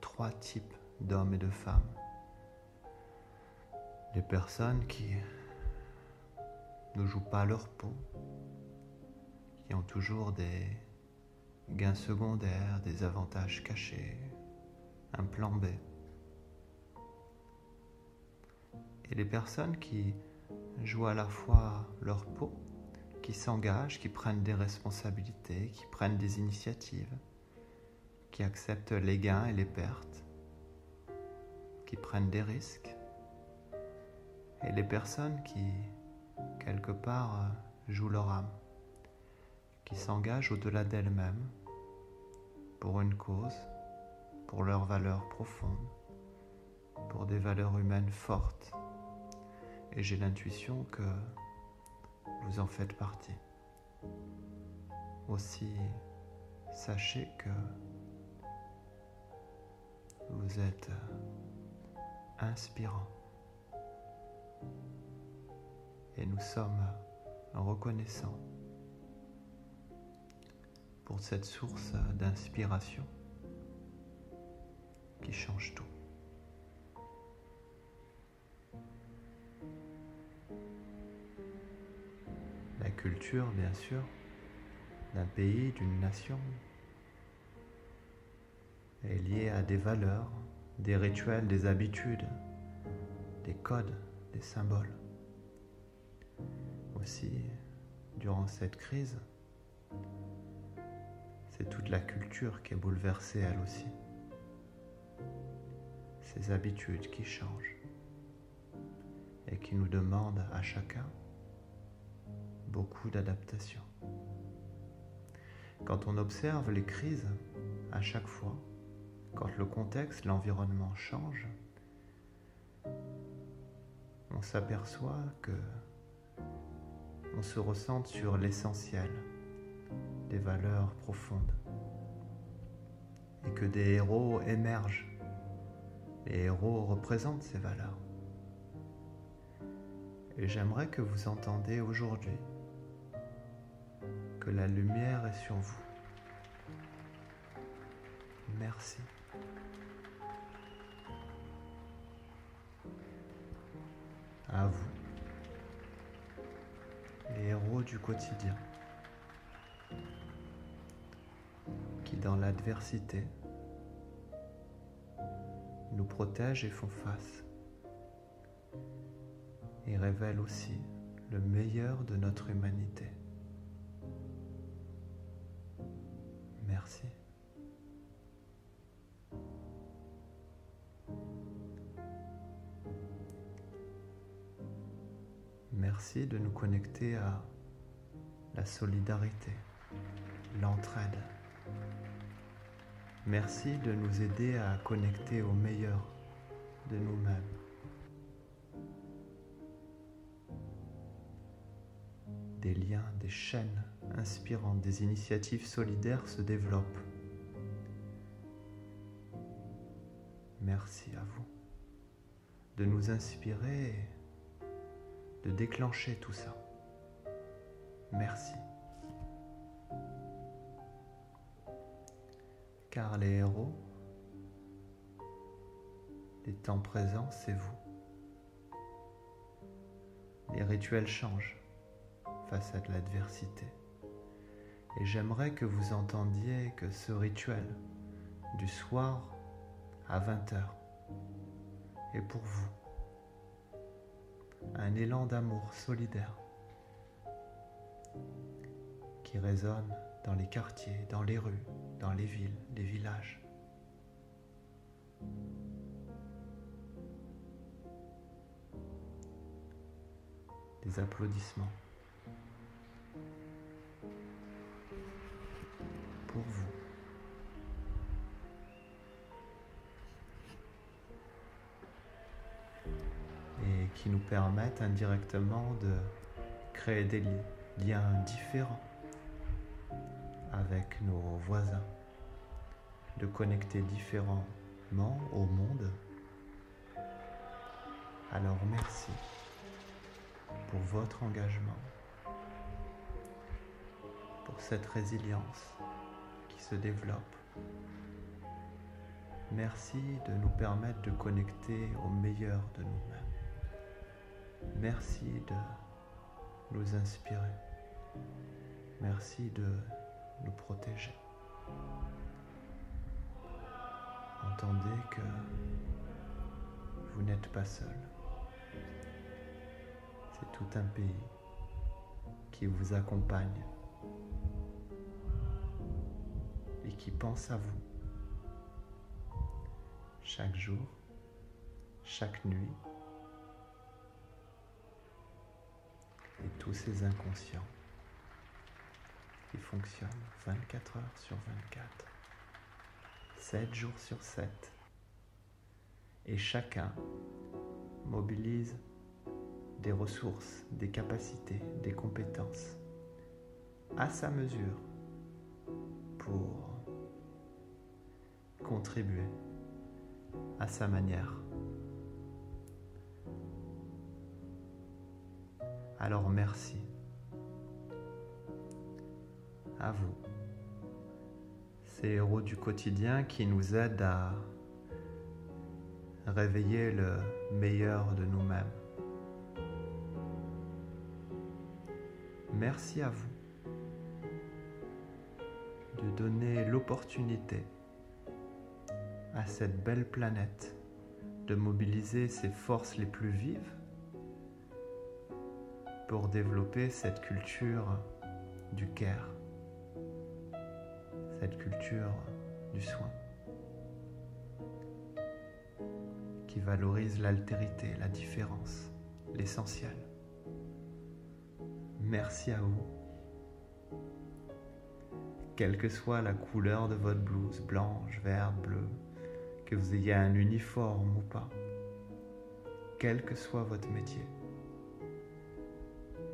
A: 3 types d'hommes et de femmes. Les personnes qui ne jouent pas leur peau, qui ont toujours des gains secondaires, des avantages cachés, un plan B. Et les personnes qui jouent à la fois leur peau, qui s'engagent, qui prennent des responsabilités, qui prennent des initiatives, qui acceptent les gains et les pertes, qui prennent des risques, et les personnes qui, quelque part, jouent leur âme, qui s'engagent au-delà d'elles-mêmes pour une cause, pour leurs valeurs profondes, pour des valeurs humaines fortes. Et j'ai l'intuition que vous en faites partie. Aussi, sachez que vous êtes inspirant. Et nous sommes reconnaissants pour cette source d'inspiration qui change tout. La culture, bien sûr, d'un pays, d'une nation, est liée à des valeurs, des rituels, des habitudes, des codes, des symboles. Aussi, durant cette crise, c'est toute la culture qui est bouleversée elle aussi. Ces habitudes qui changent et qui nous demandent à chacun beaucoup d'adaptation. Quand on observe les crises, à chaque fois, quand le contexte, l'environnement change, on s'aperçoit que on se recentre sur l'essentiel, des valeurs profondes, et que des héros émergent. Les héros représentent ces valeurs. Et j'aimerais que vous entendiez aujourd'hui que la lumière est sur vous. Merci. À vous, les héros du quotidien, qui dans l'adversité nous protègent et font face, et révèlent aussi le meilleur de notre humanité. Merci. Merci de nous connecter à la solidarité, l'entraide. Merci de nous aider à connecter au meilleur de nous-mêmes. Des liens, des chaînes inspirantes, des initiatives solidaires se développent. Merci à vous de nous inspirer et de déclencher tout ça. Merci. Car les héros des temps présents, c'est vous. Les rituels changent face à de l'adversité. Et j'aimerais que vous entendiez que ce rituel du soir à 20h est pour vous. Un élan d'amour solidaire qui résonne dans les quartiers, dans les rues, dans les villes, les villages. Des applaudissements pour vous. Et qui nous permettent indirectement de créer des liens différents avec nos voisins, de connecter différemment au monde. Alors merci pour votre engagement, pour cette résilience qui se développe. Merci de nous permettre de connecter au meilleur de nous-mêmes. Merci de nous inspirer. Merci de nous protéger. Entendez que vous n'êtes pas seul. C'est tout un pays qui vous accompagne et qui pense à vous chaque jour, chaque nuit, et tous ces inconscients qui fonctionnent 24 heures sur 24, 7 jours sur 7, et chacun mobilise des ressources, des capacités, des compétences à sa mesure pour contribuer à sa manière. Alors merci à vous, ces héros du quotidien qui nous aident à réveiller le meilleur de nous-mêmes. Merci à vous de donner l'opportunité à cette belle planète de mobiliser ses forces les plus vives pour développer cette culture du care, cette culture du soin qui valorise l'altérité, la différence, l'essentiel. Merci à vous. Quelle que soit la couleur de votre blouse, blanche, verte, bleue, que vous ayez un uniforme ou pas, quel que soit votre métier,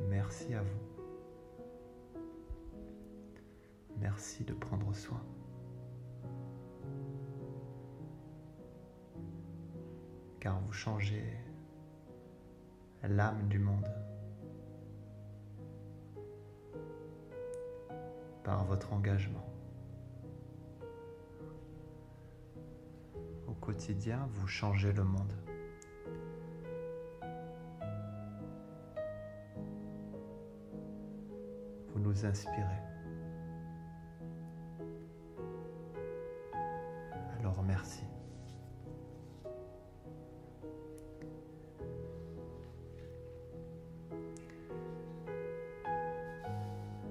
A: merci à vous. Merci de prendre soin. Car vous changez l'âme du monde par votre engagement. Au quotidien, vous changez le monde. Vous nous inspirez. Alors merci.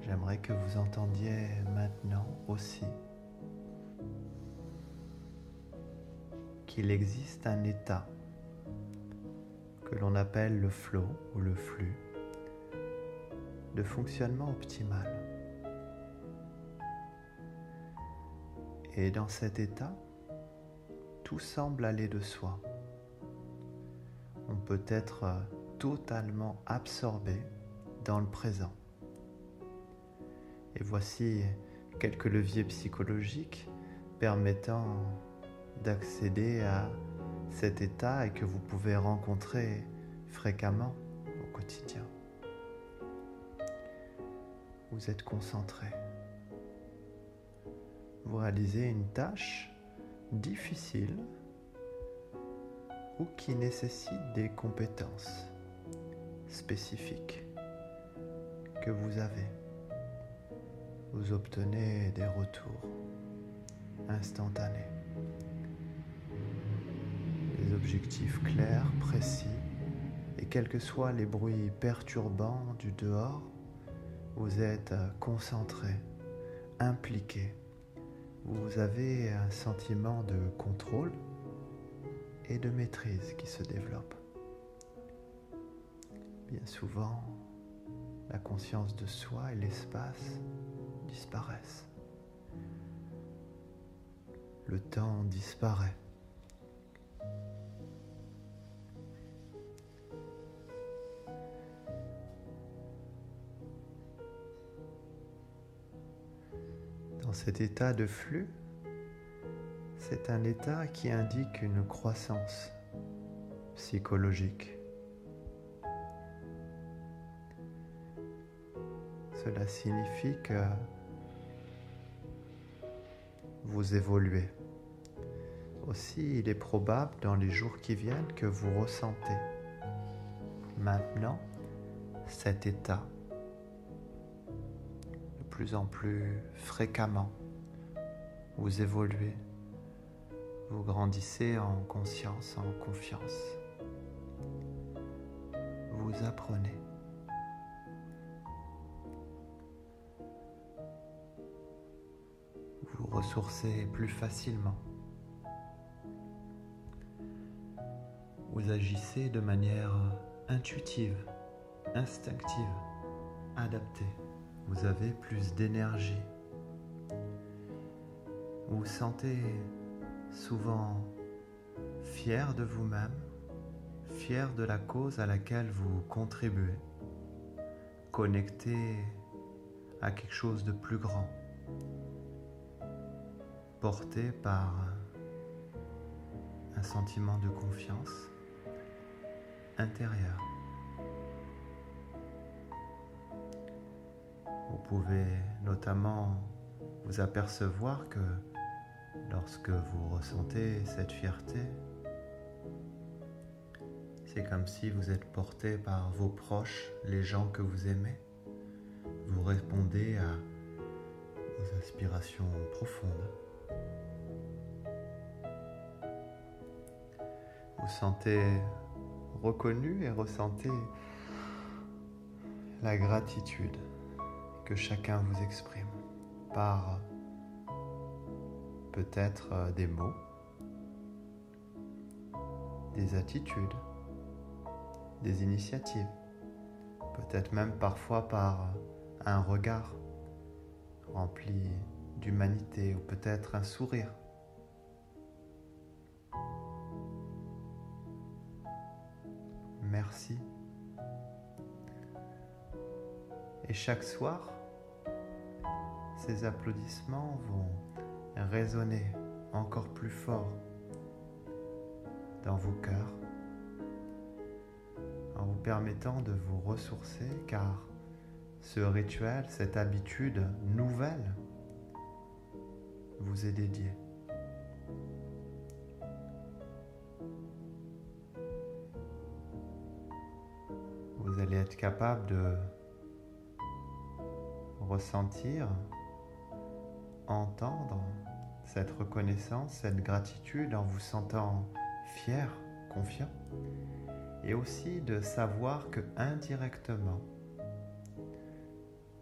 A: J'aimerais que vous entendiez maintenant aussi qu'il existe un état que l'on appelle le flow ou le flux de fonctionnement optimal. Et dans cet état, tout semble aller de soi. On peut être totalement absorbé dans le présent. Et voici quelques leviers psychologiques permettant d'accéder à cet état et que vous pouvez rencontrer fréquemment au quotidien. Vous êtes concentré. Vous réalisez une tâche difficile ou qui nécessite des compétences spécifiques que vous avez. Vous obtenez des retours instantanés, des objectifs clairs, précis, et quels que soient les bruits perturbants du dehors, vous êtes concentré, impliqué. Vous avez un sentiment de contrôle et de maîtrise qui se développe. Bien souvent, la conscience de soi et l'espace disparaissent. Le temps disparaît. Dans cet état de flux, c'est un état qui indique une croissance psychologique. Cela signifie que vous évoluez. Aussi, il est probable dans les jours qui viennent que vous ressentez maintenant cet état de plus en plus fréquemment. Vous évoluez, Vous grandissez en conscience, en confiance. Vous apprenez. Vous ressourcez plus facilement. Vous agissez de manière intuitive, instinctive, adaptée. Vous avez plus d'énergie. Vous vous sentez souvent fier de vous-même, fier de la cause à laquelle vous contribuez, connecté à quelque chose de plus grand, porté par un sentiment de confiance intérieur. Vous pouvez notamment vous apercevoir que lorsque vous ressentez cette fierté, c'est comme si vous êtes porté par vos proches, les gens que vous aimez. Vous répondez à vos aspirations profondes. Vous sentez reconnu et ressentez la gratitude que chacun vous exprime par peut-être des mots, des attitudes, des initiatives, peut-être même parfois par un regard rempli d'humanité ou peut-être un sourire. Merci. Et chaque soir, ces applaudissements vont résonner encore plus fort dans vos cœurs en vous permettant de vous ressourcer, car ce rituel, cette habitude nouvelle vous est dédié. Vous allez être capable de ressentir, entendre cette reconnaissance, cette gratitude en vous sentant fier, confiant, et aussi de savoir que indirectement,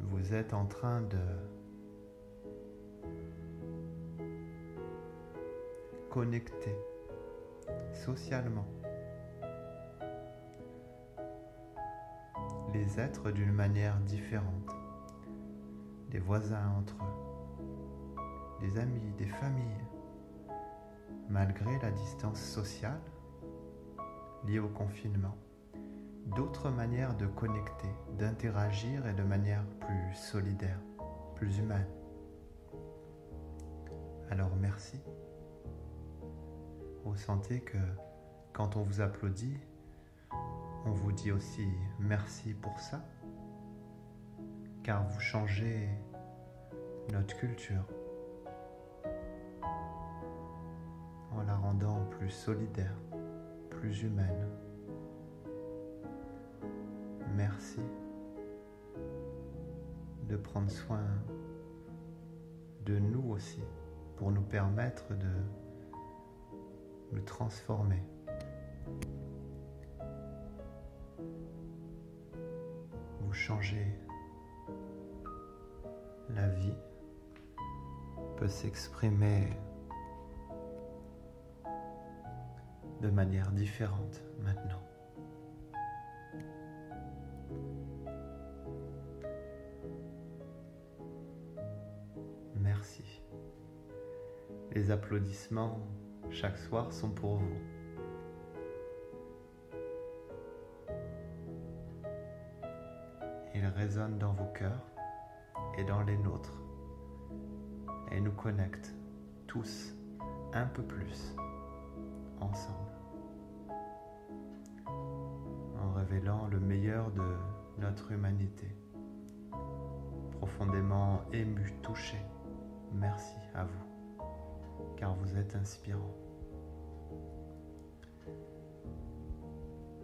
A: vous êtes en train de connecter socialement les êtres d'une manière différente, des voisins entre eux, des amis, des familles, malgré la distance sociale liée au confinement, d'autres manières de connecter, d'interagir et de manière plus solidaire, plus humaine. Alors merci. Vous sentez que quand on vous applaudit, on vous dit aussi merci pour ça, car vous changez notre culture en la rendant plus solidaire, plus humaine. Merci de prendre soin de nous aussi pour nous permettre de nous transformer. Vous changez. La vie peut s'exprimer de manière différente maintenant. Merci. Les applaudissements chaque soir sont pour vous. Ils résonnent dans vos cœurs et dans les nôtres et nous connectent tous un peu plus ensemble en révélant le meilleur de notre humanité. Profondément ému, touché, merci à vous, car vous êtes inspirant.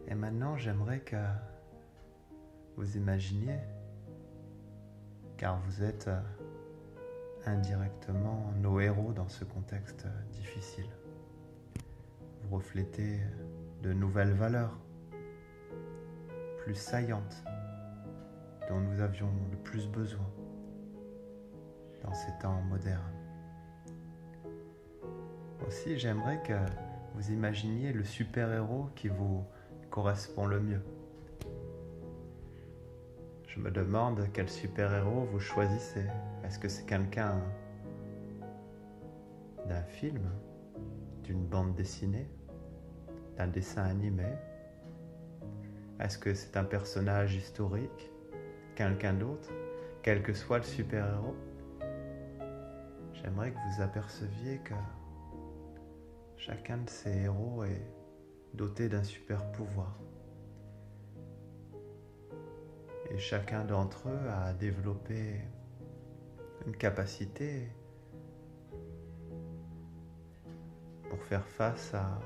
A: Et maintenant, j'aimerais que vous imaginiez, car vous êtes indirectement nos héros dans ce contexte difficile. refléter de nouvelles valeurs, plus saillantes, dont nous avions le plus besoin dans ces temps modernes. Aussi, j'aimerais que vous imaginiez le super-héros qui vous correspond le mieux. Je me demande quel super-héros vous choisissez. Est-ce que c'est quelqu'un d'un film, d'une bande dessinée, d'un dessin animé? Est-ce que c'est un personnage historique, quelqu'un d'autre, quel que soit le super-héros? J'aimerais que vous aperceviez que chacun de ces héros est doté d'un super pouvoir. Et chacun d'entre eux a développé une capacité pour faire face à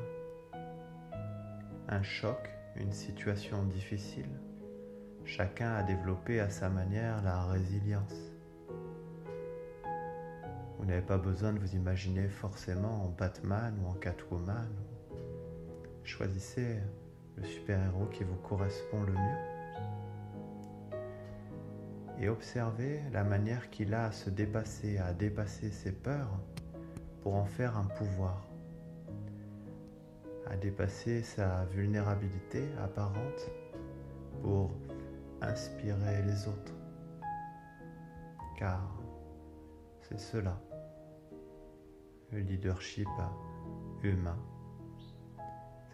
A: un choc, une situation difficile. Chacun a développé à sa manière la résilience. Vous n'avez pas besoin de vous imaginer forcément en Batman ou en Catwoman. Choisissez le super-héros qui vous correspond le mieux. Et observez la manière qu'il a à se dépasser, à dépasser ses peurs pour en faire un pouvoir, à dépasser sa vulnérabilité apparente pour inspirer les autres. Car c'est cela, le leadership humain,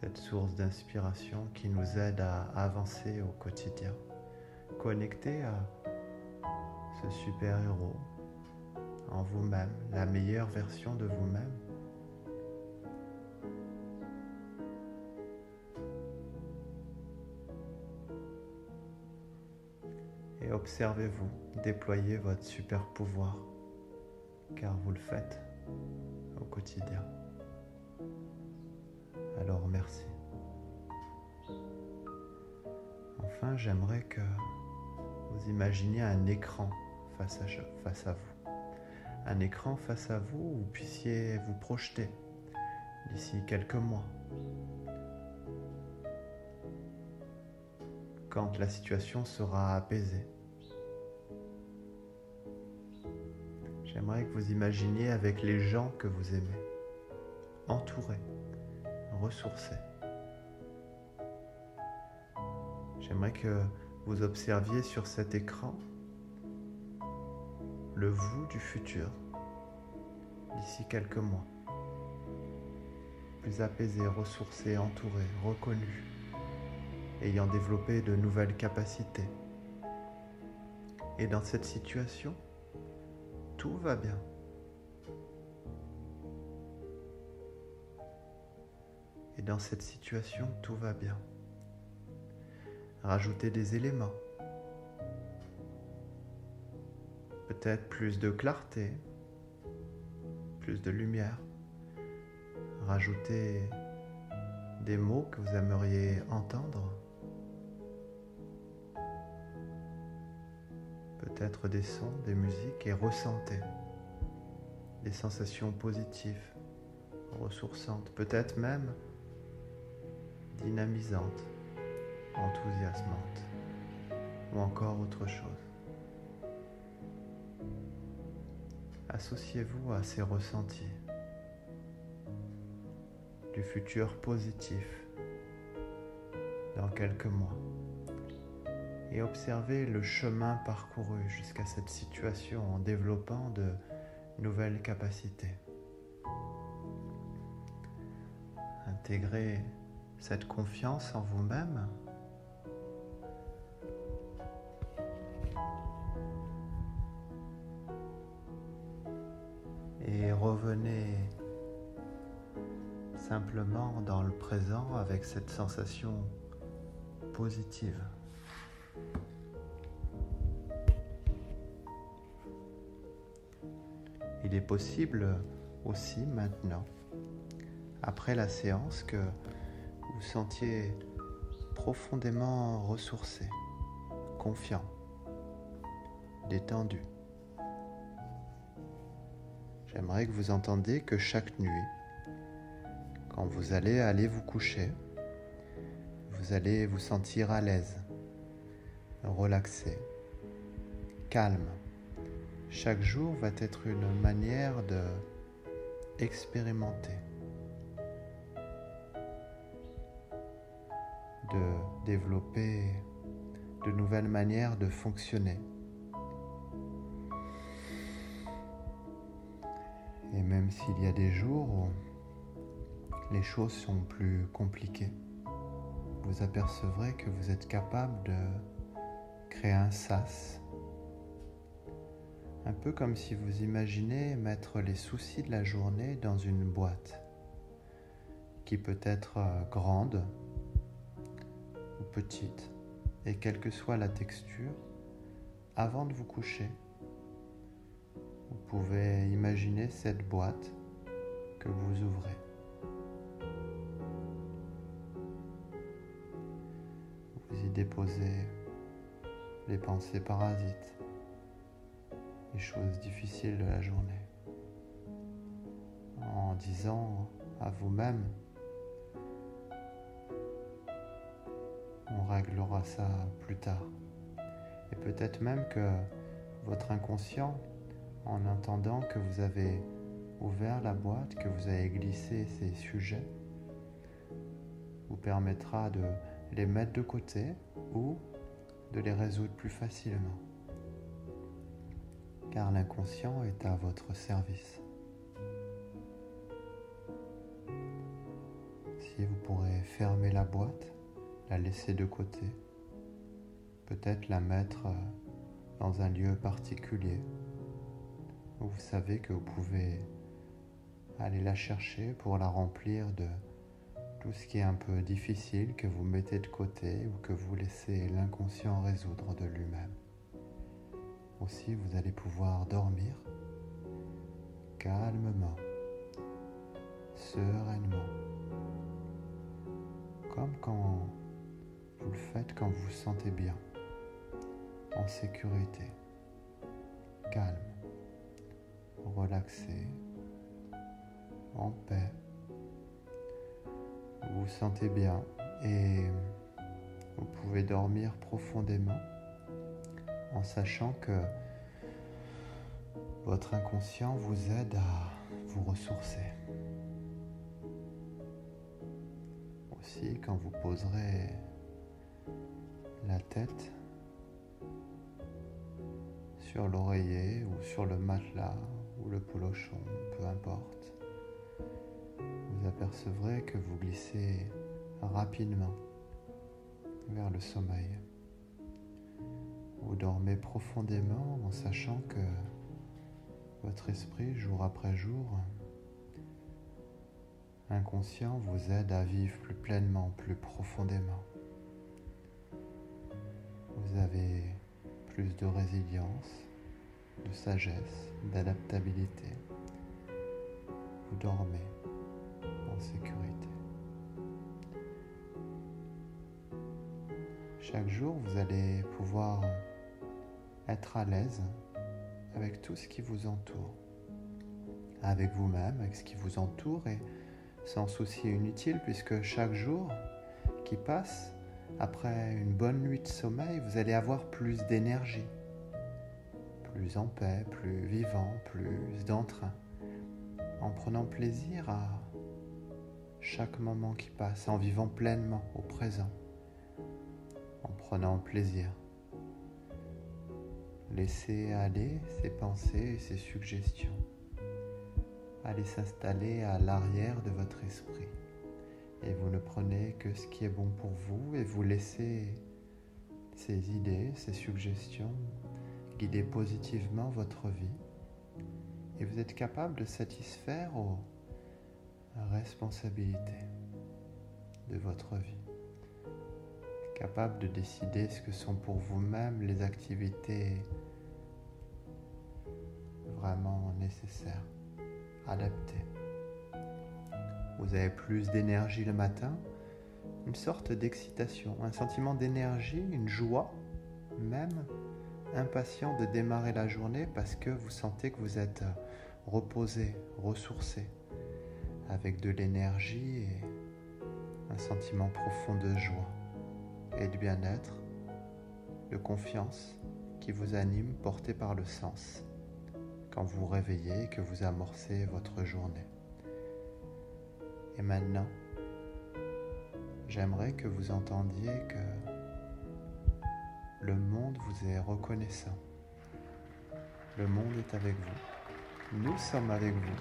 A: cette source d'inspiration qui nous aide à avancer au quotidien, connecté à ce super-héros en vous-même, la meilleure version de vous-même. Et observez-vous déployer votre super-pouvoir, car vous le faites au quotidien. Alors merci. Enfin, j'aimerais que vous imaginiez un écran face à vous. Un écran face à vous où vous puissiez vous projeter d'ici quelques mois. Quand la situation sera apaisée. J'aimerais que vous imaginiez avec les gens que vous aimez, entourés, ressourcés. J'aimerais que vous observiez sur cet écran le vous du futur, d'ici quelques mois. Plus apaisé, ressourcé, entouré, reconnu, ayant développé de nouvelles capacités. Et dans cette situation, tout va bien. Et dans cette situation, tout va bien. Rajoutez des éléments. Peut-être plus de clarté, plus de lumière. Rajoutez des mots que vous aimeriez entendre. Peut-être des sons, des musiques, et ressentez des sensations positives, ressourçantes, peut-être même dynamisantes, enthousiasmantes, ou encore autre chose. Associez-vous à ces ressentis du futur positif dans quelques mois et observez le chemin parcouru jusqu'à cette situation en développant de nouvelles capacités. Intégrez cette confiance en vous-même et revenez simplement dans le présent avec cette sensation positive. Il est possible aussi maintenant, après la séance, que vous vous sentiez profondément ressourcé, confiant, détendu. J'aimerais que vous entendiez que chaque nuit, Quand vous allez aller vous coucher, vous allez vous sentir à l'aise, relaxé, calme. Chaque jour va être une manière de expérimenter, de développer de nouvelles manières de fonctionner. Et même s'il y a des jours où les choses sont plus compliquées, vous apercevrez que vous êtes capable de créer un sas. Un peu comme si vous imaginez mettre les soucis de la journée dans une boîte qui peut être grande ou petite, et quelle que soit la texture, avant de vous coucher, vous pouvez imaginer cette boîte que vous ouvrez. Vous y déposez les pensées parasites, les choses difficiles de la journée, en disant à vous-même: on réglera ça plus tard. Et peut-être même que votre inconscient, en entendant que vous avez ouvert la boîte, que vous avez glissé ces sujets, vous permettra de les mettre de côté ou de les résoudre plus facilement. Car l'inconscient est à votre service. Si vous pourrez fermer la boîte, la laisser de côté, peut-être la mettre dans un lieu particulier où vous savez que vous pouvez aller la chercher pour la remplir de tout ce qui est un peu difficile que vous mettez de côté ou que vous laissez l'inconscient résoudre de lui-même. Aussi, vous allez pouvoir dormir calmement, sereinement, comme quand vous le faites quand vous vous sentez bien, en sécurité, calme, relaxé, en paix. Vous vous sentez bien et vous pouvez dormir profondément en sachant que votre inconscient vous aide à vous ressourcer. Aussi, quand vous poserez la tête sur l'oreiller ou sur le matelas ou le polochon, peu importe, vous apercevrez que vous glissez rapidement vers le sommeil. Vous dormez profondément en sachant que votre esprit, jour après jour, inconscient, vous aide à vivre plus pleinement, plus profondément. Vous avez plus de résilience, de sagesse, d'adaptabilité. Vous dormez en sécurité. Chaque jour, vous allez pouvoir être à l'aise avec tout ce qui vous entoure, avec vous-même, avec ce qui vous entoure, et sans souci inutile, puisque chaque jour qui passe, après une bonne nuit de sommeil, vous allez avoir plus d'énergie, plus en paix, plus vivant, plus d'entrain, en prenant plaisir à chaque moment qui passe, en vivant pleinement au présent, en prenant plaisir. Laissez aller ces pensées et ces suggestions. Allez s'installer à l'arrière de votre esprit. Et vous ne prenez que ce qui est bon pour vous et vous laissez ces idées, ces suggestions guider positivement votre vie. Et vous êtes capable de satisfaire aux responsabilités de votre vie. Capable de décider ce que sont pour vous-même les activités vraiment nécessaires, adaptées. Vous avez plus d'énergie le matin, une sorte d'excitation, un sentiment d'énergie, une joie, même impatient de démarrer la journée parce que vous sentez que vous êtes reposé, ressourcé, avec de l'énergie et un sentiment profond de joie et de bien-être, de confiance qui vous anime, porté par le sens, quand vous vous réveillez et que vous amorcez votre journée. Et maintenant, j'aimerais que vous entendiez que le monde vous est reconnaissant. Le monde est avec vous. Nous sommes avec vous.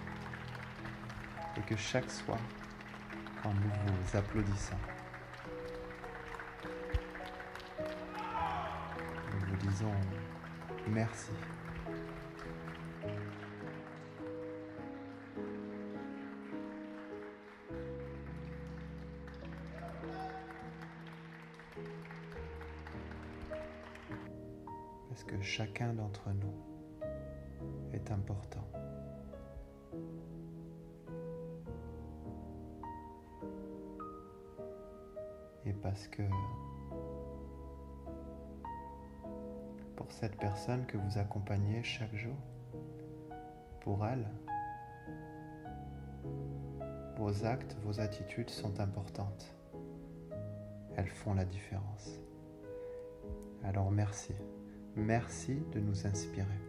A: Et que chaque soir, quand nous vous applaudissons, nous vous disons merci. Parce que chacun d'entre nous est important. Et parce que pour cette personne que vous accompagnez chaque jour, pour elle, vos actes, vos attitudes sont importantes. Elles font la différence. Alors merci. Merci de nous inspirer.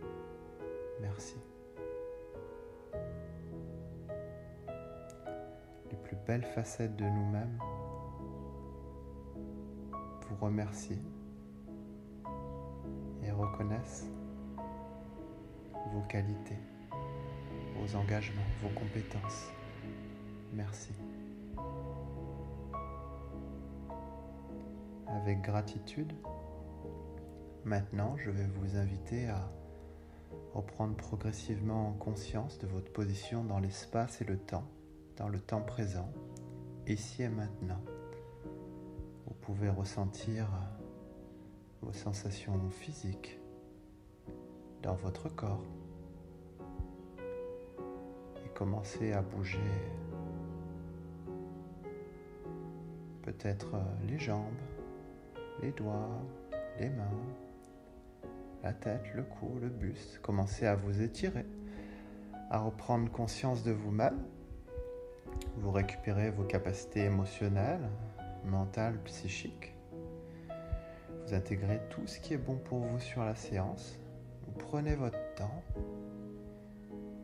A: Merci. Les plus belles facettes de nous-mêmes vous remercient et reconnaissent vos qualités, vos engagements, vos compétences. Merci. Avec gratitude, maintenant, je vais vous inviter à reprendre progressivement conscience de votre position dans l'espace et le temps présent, ici et maintenant. Vous pouvez ressentir vos sensations physiques dans votre corps et commencer à bouger peut-être les jambes, les doigts, les mains, la tête, le cou, le buste. Commencez à vous étirer, à reprendre conscience de vous-même. Vous récupérez vos capacités émotionnelles, mentales, psychiques. Vous intégrez tout ce qui est bon pour vous sur la séance. Vous prenez votre temps.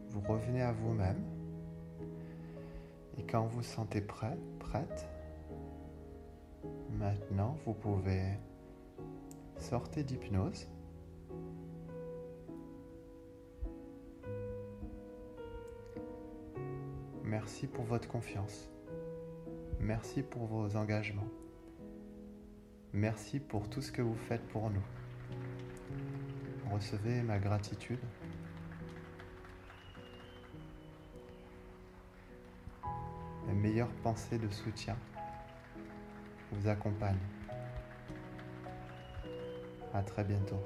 A: Vous revenez à vous-même. Et quand vous vous sentez prêt, prête, maintenant vous pouvez sortir d'hypnose. Merci pour votre confiance. Merci pour vos engagements. Merci pour tout ce que vous faites pour nous. Recevez ma gratitude. Mes meilleures pensées de soutien vous accompagnent. À très bientôt.